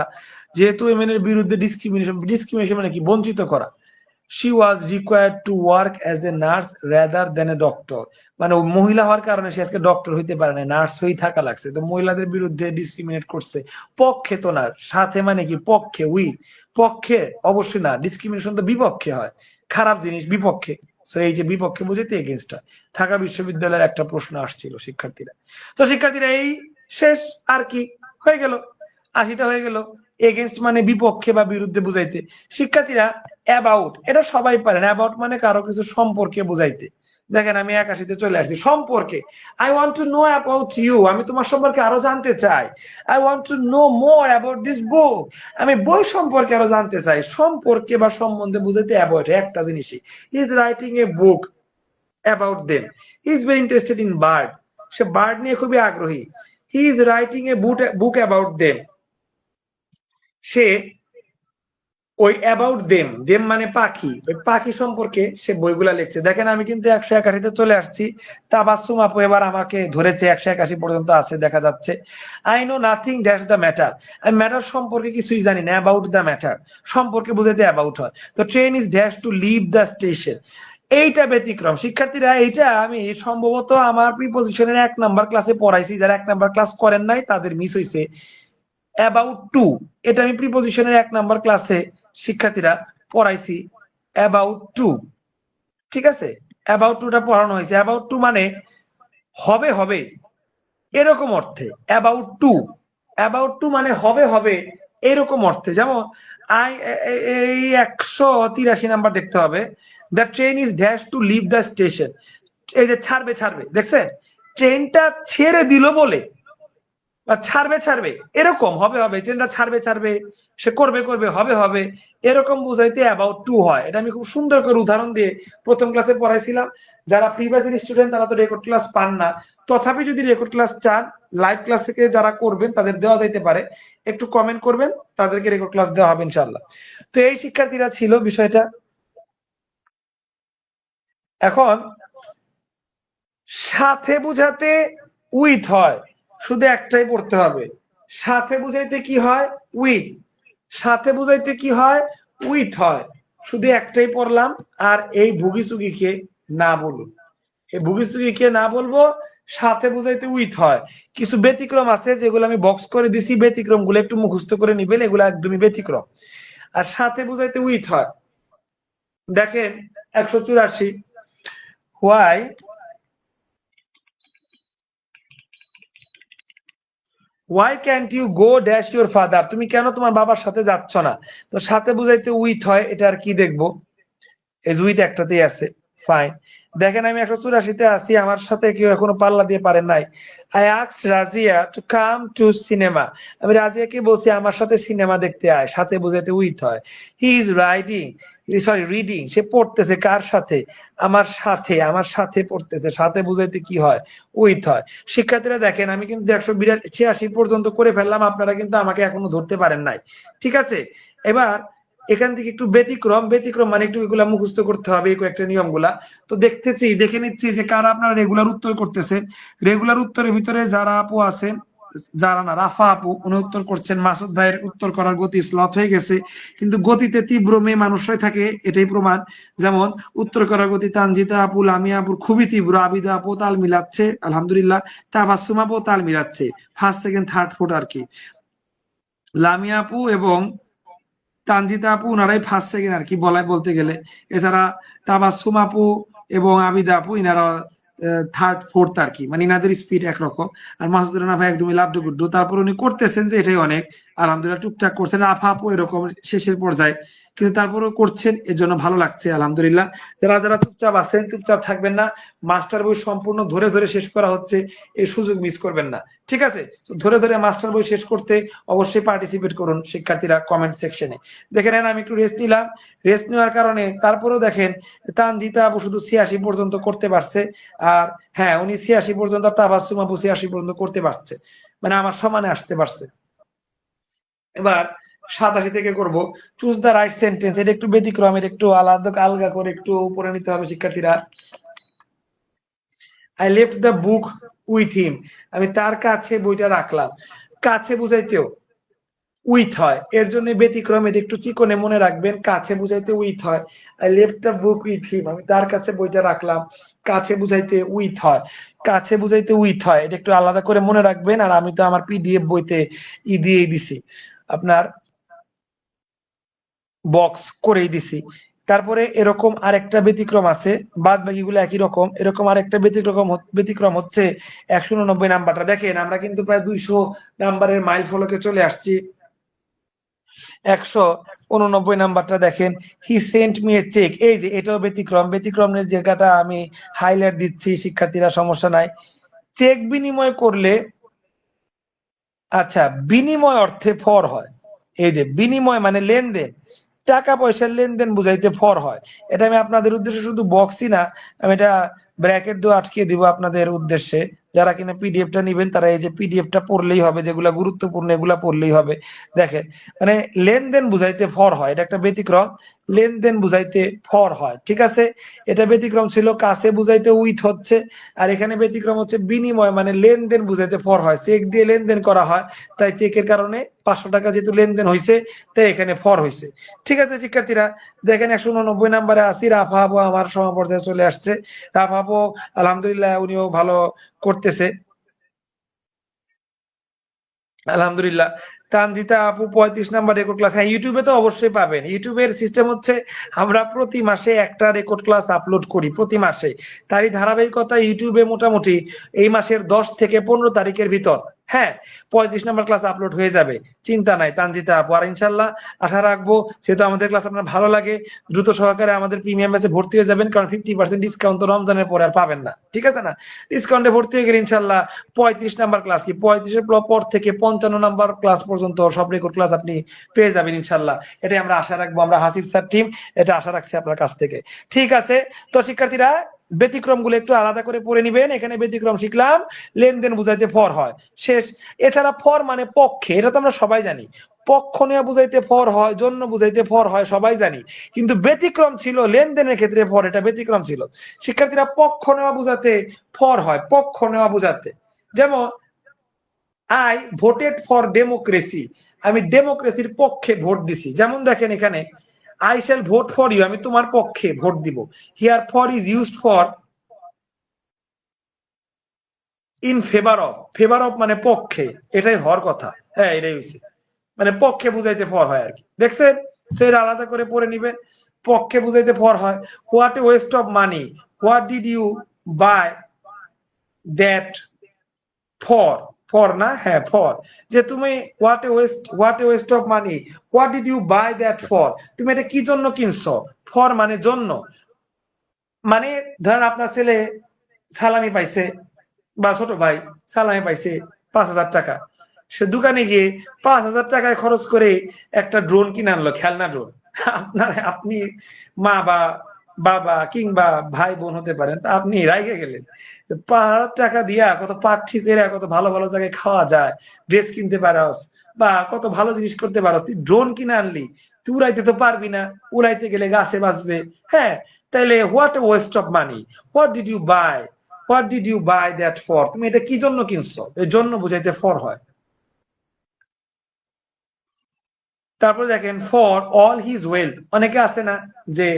যেহেতু ওইমেনের বিরুদ্ধে ডিসক্রিমিনেশন, ডিসক্রিমিনেশন মানে কি? বঞ্চিত করা। she was required to work as a nurse rather than a doctor, মানে মহিলা হওয়ার কারণে সে আজকে ডক্টর হইতে পারে না, নার্স হই থাকা লাগছে। তো মহিলাদের বিরুদ্ধে ডিসক্রিমিনেট করছে, পক্ষে তো না, সাথে মানে কি? পক্ষে, পক্ষে অবশ্যই না, ডিসক্রিমিনেশন তো বিপক্ষে হয়, খারাপ জিনিস বিপক্ষে। সো এই যে বিপক্ষে বুঝাইতে এগেইনস্ট হয়। ঢাকা বিশ্ববিদ্যালয়ের একটা প্রশ্ন আসছিল শিক্ষার্থীরা। তো শিক্ষার্থীরা এই শেষ, আর কি হয়ে গেল, 80টা হয়ে গেল। এগেইনস্ট মানে বিপক্ষে বা বিরুদ্ধে বুঝাইতে। শিক্ষার্থীরা অ্যাবাউট, এটা সবাই পারেন, অ্যাবাউট মানে কারো কিছু সম্পর্কে বুঝাইতে। দেখেন আমি 81-তে চলে আসছি, সম্পর্কে। I want to know about you, আমি তোমার সম্পর্কে আরো জানতে চাই। I want to know more about this book, আমি বই সম্পর্কে আরো জানতে চাই। সম্পর্কে বা সম্বন্ধে বুঝাইতে অ্যাবাউট একটা জিনিসই। He is writing a book about them, he is very interested in bird, সে বার্ড নিয়ে খুবই আগ্রহী। He is writing a book about them, সে ওই অ্যাবাউট দেম, দেম মানে পাখি, ওই পাখি সম্পর্কে সে বইগুলা লিখছে। দেখেন আমি কিন্তু 181-তে চলে আসছি। তাবাসসুম আপু এবার আমাকে ধরেছে, 181 পর্যন্ত আছে দেখা যাচ্ছে। I know nothing dash the matter, আমি ম্যাটার সম্পর্কে কিছুই জানি না। অ্যাবাউট দ্য ম্যাটার সম্পর্কে বুঝাইতে অ্যাবাউট হয়। তো train is dash to leave the station, এইটা ব্যতিক্রম। শিক্ষার্থীরা এইটা আমি সম্ভবত আমার প্রিপজিশনের 1 নাম্বার ক্লাসে পড়াইছি, যারা 1 নাম্বার ক্লাস করেন নাই তাদের মিস হয়েছে। অ্যাবাউট টু, এটা আমি প্রিপজিশনের 1 নাম্বার ক্লাসে শিক্ষার্থীরা পড়াইছি, অ্যাবাউট টু, ঠিক আছে। অ্যাবাউট টুটা পড়ানো হয়েছে। অ্যাবাউট টু মানে হবে হবে এরকম অর্থে। অ্যাবাউট টু মানে হবে হবে এরকম অর্থে। যেমন এই 183 নাম্বার দেখতে হবে, the train is dash to leave the station, এই যে ছাড়বে ছাড়বে, দেখছেন ট্রেনটা ছেড়ে দিল বলে, বা ছাড়বে এরকম, হবে হবে, ট্রেনটা ছাড়বে সে করবে হবে এরকম বুঝাইতে অ্যাবাউট টু হয়। এটা আমি খুব সুন্দর করে উদাহরণ দিয়ে প্রথম ক্লাসে পড়াইছিলাম। যারা প্রিভিয়াস স্টুডেন্ট তারা তো রেকর্ড ক্লাস পান না, তথাপি যদি রেকর্ড ক্লাস চান, লাইভ ক্লাস থেকে যারা করবেন তাদের দেওয়া যাইতে পারে, একটু কমেন্ট করবেন, তাদেরকে রেকর্ড ক্লাস দেওয়া হবে ইনশাআল্লাহ। তো এই শিক্ষার্থীরা ছিল বিষয়টা। এখন সাথে বুঝাতে উইথ হয়, শুধু একটাই পড়তে হবে। সাথে বুঝাইতে কি হয়? উইথ। সাথে বুঝাইতে কি হয়? উইথ হয়। শুধু একটাই পড়লাম। আর এই ভুগিচুগিকে না বলুন, এই ভুগিচুগিকে না বলবো। সাথে বুঝাইতে উইথ হয়। কিছু ব্যতিক্রম আছে যেগুলো আমি বক্স করে দিছি, ব্যতিক্রম গুলো একটু মুখস্থ করে নিবেন, এগুলো একদমই ব্যতিক্রম। আর সাথে বুঝাইতে উইথ হয়। দেখেন 184, why why can't you go dash your father, তুমি কেন তোমার বাবার সাথে যাচ্ছ না? তো সাথে বুঝাইতে উইথ হয়, এটা আর কি দেখবো, এই উইথ একটাতেই আছে। ফাইন। দেখেন আমি 184-তে আছি, আমার সাথে কেউ এখনো পাল্লা দিয়ে পারেন নাই। I asked Razia to come to cinema. আমি রাজিয়াকে বলছি আমার সাথে সিনেমা দেখতে আয়, সাথে বুঝাইতে উইথ হয়। He is riding, sorry reading, সে পড়তেছে কার সাথে? আমার সাথে, আমার সাথে পড়তেছে, সাথে বুঝাইতে কি হয়? উইথ হয়। শিক্ষার্থীরা দেখেন আমি কিন্তু 186 পর্যন্ত করে ফেললাম, আপনারা কিন্তু আমাকে এখনো ধরতে পারেন নাই। ঠিক আছে, এবার এখান থেকে একটু ব্যতিক্রম, ব্যতিক্রম মানে একটু এগুলা মুখস্থ করতে হবে এই কয়েকটা নিয়মগুলা। তো দেখে নিচ্ছি যে কারা আপনারা রেগুলার উত্তর করতেছেন। রেগুলার উত্তরের ভিতরে যারা আপু আছেন, যারা না, রাফা আপু উনি উত্তর করছেন। মাসুদ ভাইয়ের উত্তর করার গতি স্লথ হয়ে গেছে, কিন্তু গতিতে তীব্র মেয়ে মানুষরাই থাকে, এটাই প্রমাণ। যেমন উত্তর করার গতি তানজিতা আপু, লামিয়া আপুর খুবই তীব্র, আবিদা আপু তাল মিলাচ্ছে আলহামদুলিল্লাহ, তাবাসসুম আপু তাল মিলাচ্ছে, ফার্স্ট সেকেন্ড থার্ড ফোর্থ আর কি। লামিয়া আপু এবং তানজিতা আপু ওনারাই ফার্স্ট সেকেন্ড আর কি বলতে গেলে। এছাড়া তাবাসসুম আপু এবং আবিদা আপু ইনারা থার্ড ফোর্থ আর কি, মানে ইনাদের স্পিড একরকম। আর মাসুদ রানা ভাই একদমই লাড্ডু গুড্ডু, তারপর উনি করতেছেন যে এটাই অনেক, আলহামদুলিল্লাহ টুকটাক করছেন। আফা আপু এরকম শেষের পর্যায়ে, কিন্তু তারপরেও করছেন, এর জন্য ভালো লাগছে আলহামদুলিল্লাহ। যারা যারা চুপচাপ আছেন চুপচাপ থাকবেন না, মাস্টার বই সম্পূর্ণ ধরে ধরে শেষ করা হচ্ছে, এই সুযোগ মিস করবেন না। ঠিক আছে, ধরে ধরে মাস্টার বই শেষ করতে অবশ্যই পার্টিসিপেট করুন শিক্ষার্থীরা কমেন্ট সেকশনে। দেখে নেন আমি একটু রেস্ট নিলাম, রেস্ট নেওয়ার কারণে তারপরেও দেখেন তানজিতা আপু শুধু 86 পর্যন্ত করতে পারছে। আর হ্যাঁ, উনি 86 পর্যন্ত, তাবাসসুম আপু 86 পর্যন্ত করতে পারছে, মানে আমার সমানে আসতে পারছে। এবার 87 থেকে করব। চুজ দ্য রাইট সেন্টেন্স, এটা একটু ব্যতিক্রম, এটা একটু আলাদা আলগা করে একটু উপরে নিতে হবে শিক্ষার্থীরা। I left the book with him, আমি তার কাছে বইটা রাখলাম। কাছে বুঝাইতেও উইথ হয়, এর জন্য ব্যতিক্রম, এটা একটু চিকনে মনে রাখবেন, কাছে বুঝাইতে উইথ হয়। I left the book with him, আমি তার কাছে বইটা রাখলাম, কাছে বুঝাইতে উইথ হয়। কাছে বুঝাইতে উইথ হয়, এটা একটু আলাদা করে মনে রাখবেন। আর আমি তো আমার পিডিএফ বইতে দিয়েই দিছি, আপনার বক্স করেই দিছি। তারপরে এরকম আরেকটা ব্যতিক্রম আছে, বাদ বাকিগুলো একই রকম। এরকম আরেকটা ব্যতিক্রম হচ্ছে 189 নাম্বারটা। দেখেন আমরা কিন্তু প্রায় 200 নাম্বারের মাইল ফলকে চলে আসছি। 189 নাম্বারটা দেখেন, he sent me a cheque. এই যে এটাও ব্যতিক্রম, ব্যতিক্রমের জায়গাটা আমি হাইলাইট দিচ্ছি শিক্ষার্থীরা, সমস্যা নাই। চেক বিনিময় করলে, আচ্ছা, বিনিময় অর্থে ফর হয়। এই যে বিনিময় মানে লেনদেন, টাকা পয়সার লেনদেন বুঝাইতে ফর হয়। এটা আমি আপনাদের উদ্দেশ্যে শুধু বক্সই না, আমি এটা ব্র্যাকেট দিয়ে আটকে দিব আপনাদের উদ্দেশ্যে। যারা কিনা পিডিএফটা নিবেন তারা এই যে পিডিএফটা পড়লেই হবে, যেগুলা গুরুত্বপূর্ণ এগুলা পড়লেই হবে। দেখেন, মানে লেনদেন বুঝাইতে ফর হয়, এটা একটা ব্যতিক্রম, লেনদেন বুঝাইতে ফর হয়। ঠিক আছে, এটা ব্যতিক্রম ছিল। কাছে বুঝাইতে উইথ হচ্ছে, আর এখানে ব্যতিক্রম হচ্ছে বিনিময় মানে লেনদেন বুঝাইতে ফর হয়। চেক দিয়ে লেনদেন করা হয়, তাই চেকের কারণে 500 টাকা যেহেতু লেনদেন হয়েছে, তাই এখানে ফর হয়েছে। ঠিক আছে শিক্ষার্থীরা, দেখেন 189 নাম্বারে আসি। রাফা আপু আমার সমপর্যায়ে চলে আসছে। রাফা আপু আলহামদুলিল্লাহ উনিও ভালো করতেছে আলহামদুলিল্লাহ। তানজিতা আপু 35 নাম্বার রেকর্ড ক্লাস, হ্যাঁ ইউটিউবে তো অবশ্যই পাবেন। ইউটিউবের সিস্টেম হচ্ছে আমরা প্রতি মাসে একটা রেকর্ড ক্লাস আপলোড করি, প্রতি মাসে। তারই ধারাবাহিকতা ইউটিউবে মোটামুটি এই মাসের 10 থেকে 15 তারিখের ভিতর, হ্যাঁ, 35 নাম্বার ক্লাস আপলোড হয়ে যাবে, চিন্তা নাই তানজিতা আপু। আর ইনশাল্লাহ আশা রাখবো, যেহেতু আমাদের ক্লাস আপনার ভালো লাগে, দ্রুত সহকারে আমাদের প্রিমিয়াম ব্যাচে ভর্তি হয়ে যাবেন, কারণ 50% ডিসকাউন্ট তো রমজানের পরে আর পাবেন না। ঠিক আছে না, ডিসকাউন্টে ভর্তি হয়ে গেলে ইনশাল্লাহ 35 নাম্বার ক্লাস কি 35-এর পর থেকে 55 নাম্বার ক্লাস পর্যন্ত সব রেকর্ড ক্লাস আপনি পেয়ে যাবেন ইনশাল্লাহ। এটাই আমরা আশা রাখবো, আমরা হাসিব স্যার টিম এটা আশা রাখছি আপনার কাছ থেকে। ঠিক আছে, তো শিক্ষার্থীরা ব্যতিক্রম গুলো একটু আলাদা করে পড়ে নিবেন। এখানে ব্যতিক্রম শিখলাম, লেনদেন বুঝাইতে ফর হয়, শেষ। এছাড়া ফর মানে পক্ষে, এটা তো আমরা সবাই জানি। পক্ষ নেওয়া বুঝাইতে ফর হয়, জন্য বুঝাইতে ফর হয়, সবাই জানি। কিন্তু ব্যতিক্রম ছিল লেনদেনের ক্ষেত্রে ফর, এটা ব্যতিক্রম ছিল শিক্ষার্থীরা। পক্ষ নেওয়া বুঝাতে ফর হয়, পক্ষ নেওয়া বুঝাতে। যেমন আই ভোটেড ফর ডেমোক্রেসি, আমি ডেমোক্রেসির পক্ষে ভোট দিছি। যেমন দেখেন এখানে I shall vote for you, আমি তোমার পক্ষে ভোট দিব। Here for is used for in favour of, favour of মানে পক্ষে, এটাই হওয়ার কথা। হ্যাঁ এটাই হয়েছে, মানে পক্ষে বুঝাইতে ফর হয় আর কি। দেখছেন, সেটা আলাদা করে পড়ে নিবেন, পক্ষে বুঝাইতে ফর হয়। What a waste of money, what did you buy that for, for না, হ্যাঁ ফর, যে তুমি what a waste of money, what did you buy that for, তুমি এটা কি জন্য কিনছো, ফর মানে জন্য। মানে ধরেন আপনার ছেলে সালামি পাইছে বা ছোট ভাই সালামি পাইছে 5,000 টাকা, সে দোকানে গিয়ে 5,000 টাকায় খরচ করে একটা ড্রোন কিনে আনলো, খেলনা ড্রোন। আপনি মা বা বাবা কিংবা ভাই বোন হতে পারেন, তা আপনি রাইগে গেলেন 5,000 টাকা দিয়া কত পার্টি করে কত ভালো ভালো জায়গায় খাওয়া যায়, ড্রেস কিনতে পারস বা কত ভালো জিনিস করতে পারস, তুই ড্রোন কিনে আনলি, তুই উড়াইতে তো পারবি না, উড়াইতে গেলে গাছে বাঁচবে। হ্যাঁ, তাহলে what waste of money, what did you buy, what did you buy that for, তুমি এটা কি জন্য কিনছো, এই জন্য বুঝাইতে ফর হয়। তারপরে দেখেন ফর অল হিজ ওয়েলথ, অনেকে আছে না যে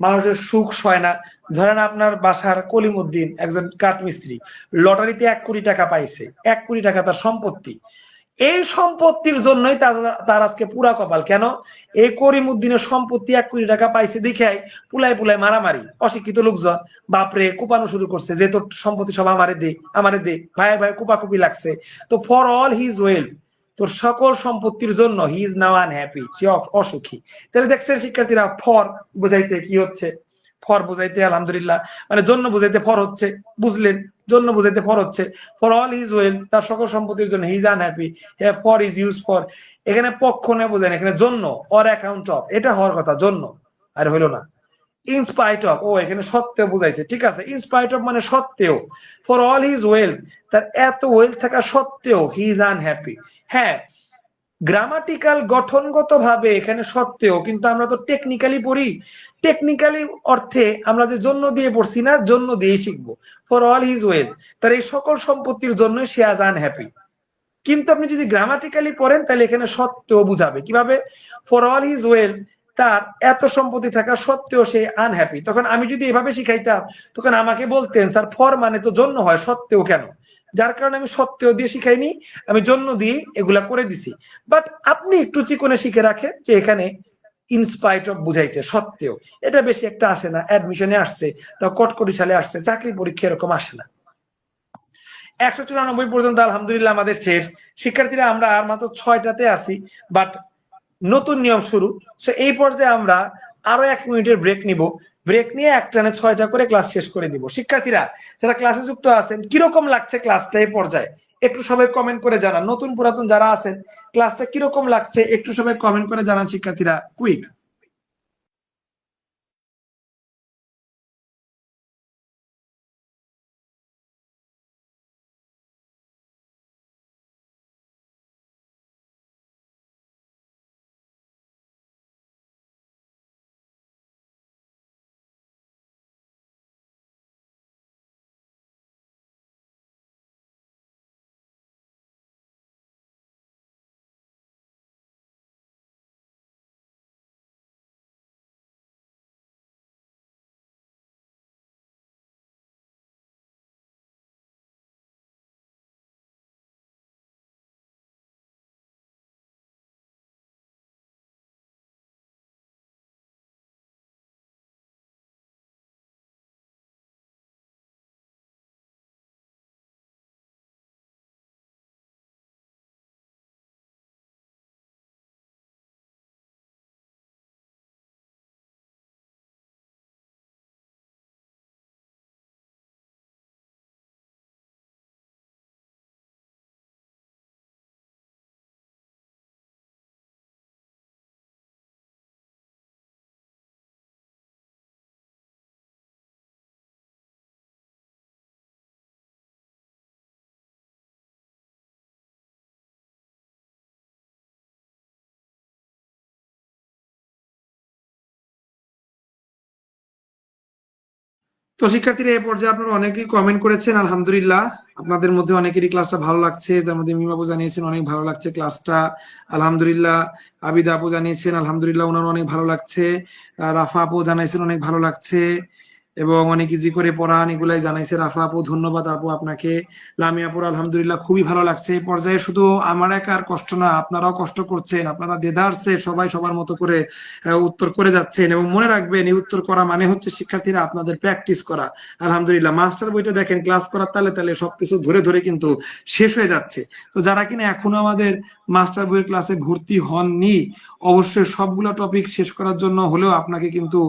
মানুষের সুখ সয় না, ধরেন আপনার বাসার কলিমউদ্দিন একজন কাঠমিস্ত্রি, লটারিতে 1 কোটি টাকা পাইছে, 1 কোটি টাকা তার সম্পত্তি, এই সম্পত্তির জন্যই তার আজকে পুরা কপাল। কেন? এই করিমউদ্দিনের সম্পত্তি 1 কোটি টাকা পাইছে দেখাই পুলাই পুলাই মারামারি, অশিক্ষিত লোকজন বাপরে কোপানো শুরু করছে যে তোর সম্পত্তি সব আমারে দে, ভাই ভাই কুপাকুপি লাগছে। তো ফর অল হিজ ওয়েলথ, তোর সকল সম্পত্তির জন্য হি ইজ নাও আনহ্যাপি, সে অসুখী। তাহলে দেখছেন শিক্ষার্থীরা, ফর বুঝাইতে কি হচ্ছে, ফর বুঝাইতে আলহামদুলিল্লাহ মানে জন্য বুঝাইতে ফর হচ্ছে, বুঝলেন, জন্য বুঝাইতে ফর হচ্ছে। ফর অল হিজ ওয়েল, তার সকল সম্পত্তির জন্য he is unhappy, for is use for, এখানে পক্ষ না বোঝেন, এখানে জন্য অর অ্যাকাউন্ট অফ, এটা হওয়ার কথা জন্য, আর হইলো না। ইনস্পাইট অফ, ও এখানে সত্ত্বেও বুঝাইছে, ঠিক আছে, ইনস্পাইট অফ মানে সত্ত্বেও, ফর অল হিজ ওয়েলথ, তার এত ওয়েলথ থাকা সত্ত্বেও হি ইজ আনহ্যাপি। হ্যাঁ, গ্রামাটিক্যাল গঠনগত ভাবে এখানে সত্ত্বেও, কিন্তু আমরা তো টেকনিক্যালি পড়ি, টেকনিক্যালি অর্থে আমরা যে জন্য দিয়ে পড়ছি না, জন্য দিয়েই শিখবো। ফর অল হিজ ওয়েল, তার এই সকল সম্পত্তির জন্য সে আজ আনহ্যাপি। কিন্তু আপনি যদি গ্রামাটিক্যালি পড়েন তাহলে এখানে সত্ত্বেও বুঝাবে কিভাবে, ফর অল হিজ ওয়েল, তার এত সম্পত্তি থাকা সত্ত্বেও সে আনহ্যাপি। তখন আমি যদি এভাবে শিখাইতাম, তখন আমাকে বলতেন স্যার ফর মানে তো জন্য হয়, সত্ত্বেও কেন? যার কারণে আমি সত্ত্বেও দিয়ে শিখাইনি, আমি জন্য দিয়ে এগুলা করে দিছি। বাট আপনি একটু চিকনে শিখে রাখেন যে এখানে ইনস্পাইট অফ বুঝাইছে সত্ত্বেও, এটা বেশি একটা আসে না, অ্যাডমিশনে আসছে, তা কটকটি সালে আসছে, চাকরি পরীক্ষা এরকম আসে না। 194 পর্যন্ত আলহামদুলিল্লাহ আমাদের শেষ। শিক্ষার্থীরা আমরা আর মাত্র 6টাতে আছি, বাট নতুন নিয়ম শুরু। সো এই পর্যায়ে আমরা আরো 1 মিনিটের ব্রেক নিব, ব্রেক নিয়ে একটানে 6টা করে ক্লাস শেষ করে দিব। শিক্ষার্থীরা যারা ক্লাসে যুক্ত আছেন, কিরকম লাগছে ক্লাসটা এই পর্যায়ে একটু সবাই কমেন্ট করে জানান। নতুন পুরাতন যারা আছেন, ক্লাসটা কিরকম লাগছে একটু সবাই কমেন্ট করে জানান শিক্ষার্থীরা, কুইক। তো শিক্ষার্থীরা এই পর্যায়ে আপনারা অনেকেই কমেন্ট করেছেন, আলহামদুলিল্লাহ আপনাদের মধ্যে অনেকেরই ক্লাসটা ভালো লাগছে। তার মধ্যে মিমাবু জানিয়েছেন অনেক ভালো লাগছে ক্লাসটা, আলহামদুলিল্লাহ। আবিদা আপু জানিয়েছেন আলহামদুলিল্লাহ ওনার অনেক ভালো লাগছে। রাফা আপু জানাইছেন অনেক ভালো লাগছে, এবং অনেক ইজি করে পড়ান, এগুলাই জানাইছে রাফা আপু, ধন্যবাদ আপু আপনাকে। লামিয়াপুর আলহামদুলিল্লাহ খুবই ভালো লাগছে। এই পর্যায়ে শুধু আমার একার কষ্ট না, আপনারাও কষ্ট করছেন, আপনারা দেদারসে সবাই সবার মতো করে উত্তর করে যাচ্ছেন। এবং মনে রাখবেন এই উত্তর করা মানে হচ্ছে শিক্ষার্থীরা আপনাদের প্র্যাকটিস করা। আলহামদুলিল্লাহ মাস্টার বইটা দেখেন, ক্লাস করার তালে তালে সবকিছু ধরে ধরে কিন্তু শেষ হয়ে যাচ্ছে। তো যারা কিনা এখনো আমাদের মাস্টার বইয়ের ক্লাসে ভর্তি হননি, অবশ্যই সবগুলো টপিক শেষ করার জন্য হলেও আপনাকে কিন্তু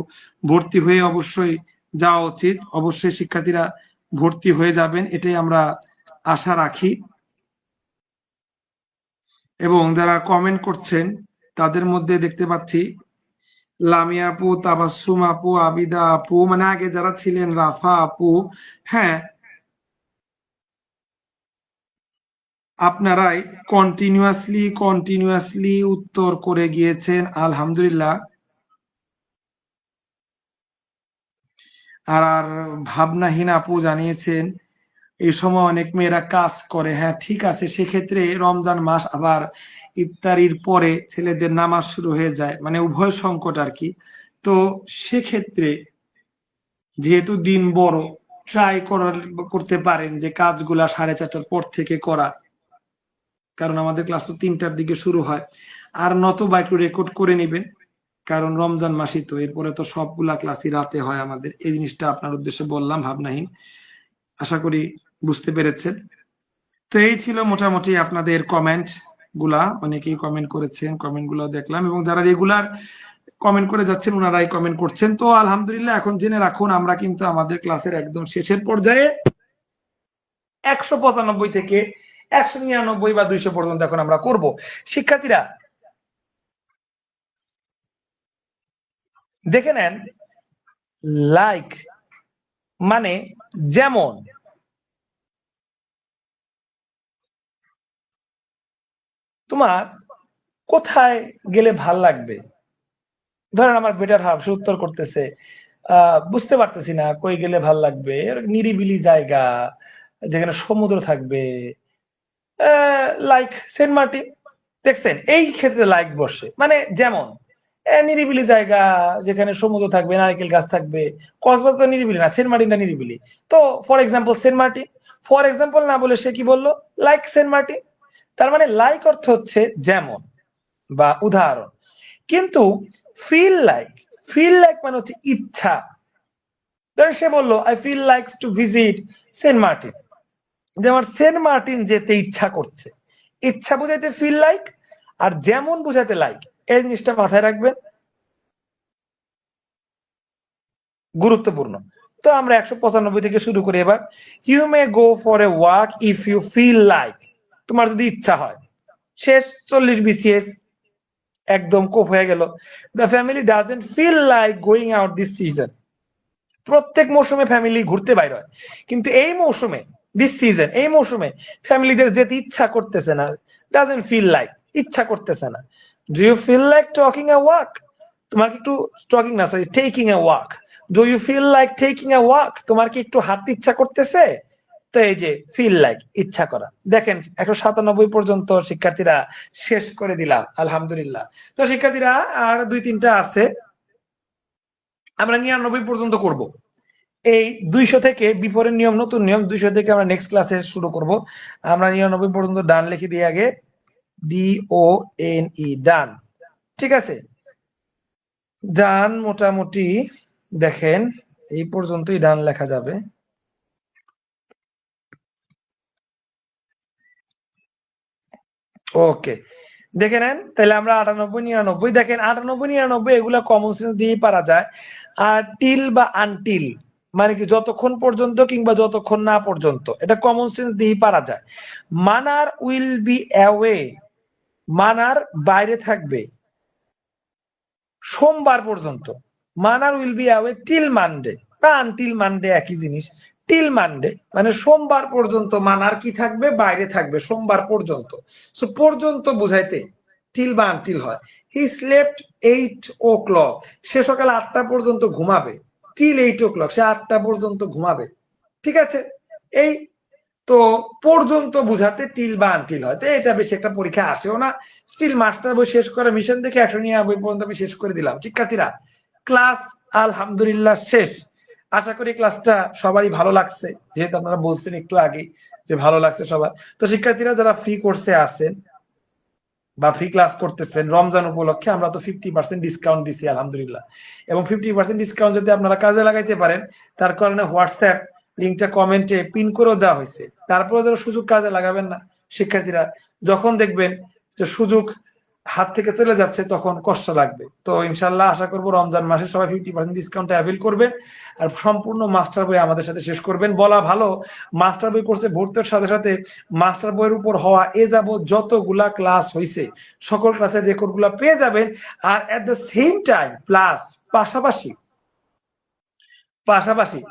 ভর্তি হয়ে অবশ্যই যাওয়া উচিত। অবশ্যই শিক্ষার্থীরা ভর্তি হয়ে যাবেন, এটাই আমরা আশা রাখি। এবং যারা কমেন্ট করছেন তাদের মধ্যে দেখতে পাচ্ছি লামিয়া আপু, তাবাসসুম আপু, আবিদা আপু, মানে আগে যারা ছিলেন, রাফা আপু, হ্যাঁ, আপনারাই কন্টিনিউয়াসলি উত্তর করে গিয়েছেন, আলহামদুলিল্লাহ। আর ভাবনাহীন আপু জানিয়েছেন এই সময় অনেক মেয়েরা কাজ করে। হ্যাঁ, ঠিক আছে, সেক্ষেত্রে রমজান মাস আবার ইফতারির পরে ছেলেদের নামাজ শুরু হয়ে যায়, মানে উভয় সংকট আর কি। তো সেক্ষেত্রে যেহেতু দিন বড়, ট্রাই করতে পারেন যে কাজগুলা 4:30টার পর থেকে করা, কারণ আমাদের ক্লাস তো 3টার দিকে শুরু হয়। আর নতুবা একটু রেকর্ড করে নিবেন, কারণ রমজান মাসই তো, এরপরে তো সবগুলা ক্লাসই রাতে হয় আমাদের। এই জিনিসটা আপনার উদ্দেশ্যে বললাম, ভাবনাহীন। আশা করি বুঝতে পেরেছেন। তো এই ছিল মোটামুটি আপনাদের কমেন্ট গুলা, অনেকেই কমেন্ট করেছেন, কমেন্ট গুলো দেখলাম, এবং যারা রেগুলার কমেন্ট করে যাচ্ছেন ওনারাই কমেন্ট করছেন। তো আলহামদুলিল্লাহ, এখন জেনে রাখুন আমরা কিন্তু আমাদের ক্লাসের একদম শেষের পর্যায়ে 195 থেকে 199 বা 200 পর্যন্ত এখন আমরা করব। শিক্ষার্থীরা দেখে নেন, লাইক মানে যেমন, তোমার কোথায় গেলে ভাল লাগবে। ধরেন আমার বেটার হাফ সে উত্তর করতেছে বুঝতে পারতেছি না কই গেলে ভাল লাগবে, নিরিবিলি জায়গা যেখানে সমুদ্র থাকবে, লাইক সেন্ট মার্টিন। দেখছেন, এই ক্ষেত্রে লাইক বসে, মানে যেমন নিরিবিলি জায়গা যেখানে সমুদ্র থাকবে, নারকেল গাছ থাকবে। কক্সবাজার তো নিরিবিলি না, সেন্ট মার্টিনটা নিরিবিলি। তো for example Saint Martin, for example না বলে সে কি বললো, লাইক সেন্ট মার্টিন। তার মানে লাইক অর্থ হচ্ছে যেমন বা উদাহরণ। কিন্তু ফিল লাইক, ফিল লাইক মানে হচ্ছে ইচ্ছা। ধরেন সে বললো I feel likes to visit Saint Martin, যে আমার সেন্ট মার্টিন যেতে ইচ্ছা করছে। ইচ্ছা বুঝাইতে ফিল লাইক, আর যেমন বুঝাতে লাইক। এই জিনিসটা মাথায় রাখবেন, গুরুত্বপূর্ণ। তো আমরা 195 থেকে শুরু করি এবার। You may go for a walk if you feel like, তোমার যদি ইচ্ছা হয়। শেষ 40 বিসিএস একদম কোপ হয়ে গেল। The family doesn't feel like going out this season, প্রত্যেক মৌসুমে ফ্যামিলি ঘুরতে বাইর হয়, কিন্তু এই মৌসুমে, দিস সিজন, এই মৌসুমে ফ্যামিলিদের যেতে ইচ্ছা করতেছে না। ডাজন্ট ফিল লাইক, ইচ্ছা করতেছে না। Do you feel like talking a walk, তোমার কি একটু টকিং না sorry taking a walk, do you feel like taking a walk, তোমার কি একটু হাঁটতে ইচ্ছা করতেছে। তো এই যে ফিল লাইক, ইচ্ছা করা। দেখেন 197 পর্যন্ত শিক্ষার্থীরা শেষ করে দিলাম, আলহামদুলিল্লাহ। তো শিক্ষার্থীরা আর 2-3টা আছে, আমরা 99 পর্যন্ত করব। এই 200 থেকে বিফোরের নিয়ম, নতুন নিয়ম, 200 থেকে আমরা নেক্সট ক্লাসে শুরু করব। আমরা 99 পর্যন্ত ডান লিখে দিই আগে, DONE, ডান। ঠিক আছে, ডান। মোটামুটি দেখেন এই পর্যন্তই ডান লেখা যাবে। ওকে, দেখে নেন তাহলে আমরা 98-99, দেখেন 98-99 এগুলা কমন সেন্স দিয়েই পারা যায়। আর টিল বা আনটিল মানে কি যতক্ষণ পর্যন্ত কিংবা যতক্ষণ না পর্যন্ত, এটা কমন সেন্স দিয়েই পারা যায়। মানার উইল বি অ্যাওয়ে, মানার বাইরে থাকবে সোমবার পর্যন্ত। মানার will be away till Monday, বা আনটিল মানডে একই জিনিস। টিল মানডে মানে সোমবার পর্যন্ত মানার কি থাকবে, বাইরে থাকবে সোমবার পর্যন্ত। সো পর্যন্ত বুঝাইতে টিল বা আনটিল হয়। হি স্লেপ্ট 8 o'clock, সে সকাল 8টা পর্যন্ত ঘুমাবে। টিল 8 o'clock, সে 8টা পর্যন্ত ঘুমাবে। ঠিক আছে, এই তো পর্যন্ত বুঝাতে টিল বা আনটিল হয়। তো এটা বেশি একটা পরীক্ষা আসেও না। স্টিল মাস্টার বই শেষ করে মিশন দেখে 199 পর্যন্ত আমি শেষ করে দিলাম। শিক্ষার্থীরা ক্লাস আলহামদুলিল্লাহ শেষ। আশা করি ক্লাসটা সবারই ভালো লাগছে, যেহেতু আপনারা বলছেন একটু আগে যে ভালো লাগছে সবার। তো শিক্ষার্থীরা যারা ফ্রি কোর্সে আছেন বা ফ্রি ক্লাস করতেছেন, রমজান উপলক্ষে আমরা তো 50% ডিসকাউন্ট দিছি আলহামদুলিল্লাহ। এবং 50% ডিসকাউন্ট যদি আপনারা কাজে লাগাইতে পারেন, তার কারণে হোয়াটসঅ্যাপ লিঙ্কটা কমেন্টে পিন করেও দেওয়া হয়েছে। তারপরে যারা সুযোগ কাজে লাগাবেন না শিক্ষার্থীরা, যখন দেখবেন যে সুযোগ হাত থেকে চলে যাচ্ছে তখন কষ্ট লাগবে। তো ইনশাল্লাহ আশা করবো রমজান মাসে সবাই 50% ডিসকাউন্ট অ্যাভেল করবেন আর সম্পূর্ণ মাস্টার বই আমাদের সাথে শেষ করবেন। বলা ভালো, মাস্টার বই কোর্সে ভর্তির সাথে সাথে মাস্টার বইয়ের উপর হওয়া এ যাবৎ যতগুলা ক্লাস হয়েছে সকল ক্লাসের রেকর্ড গুলা পেয়ে যাবেন। আর at the same time plus পাশাপাশি পাশাপাশি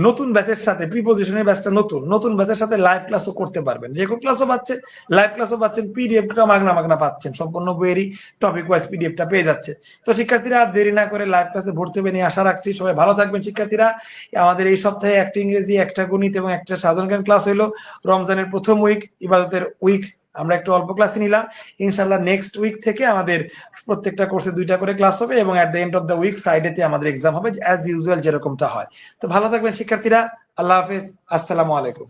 নতুন ব্যাচের সাথে প্রিপোজিশনের ব্যাচটা নতুন ব্যাচের সাথে লাইভ ক্লাসও করতে পারবেন, রেকর্ড ক্লাসও পাচ্ছেন, লাইভ ক্লাসও পাচ্ছেন, পিডিএফটা মাগনা মাগনা পাচ্ছেন, সম্পূর্ণ বইয়েরই টপিক ওয়াইজ পিডিএফটা পেয়ে যাচ্ছে। তো শিক্ষার্থীরা আর দেরি না করে লাইভ ক্লাসে ভর্তি হবে নিয়ে আশা রাখছি। সবাই ভালো থাকবেন শিক্ষার্থীরা। আমাদের এই সপ্তাহে একটা ইংরেজি, একটা গণিত এবং একটা সাধারণ জ্ঞান ক্লাস হলো। রমজানের প্রথম উইক, ইবাদতের উইক, আমরা একটু অল্প ক্লাসে নিলাম। ইনশাল্লাহ নেক্সট উইক থেকে আমাদের প্রত্যেকটা কোর্সে 2টা করে ক্লাস হবে এবং at the end of the week ফ্রাইডেতে আমাদের এক্সাম হবে, অ্যাজ ইউজুয়াল যেরকমটা হয়। তো ভালো থাকবেন শিক্ষার্থীরা, আল্লাহ হাফেজ, আসসালামু আলাইকুম।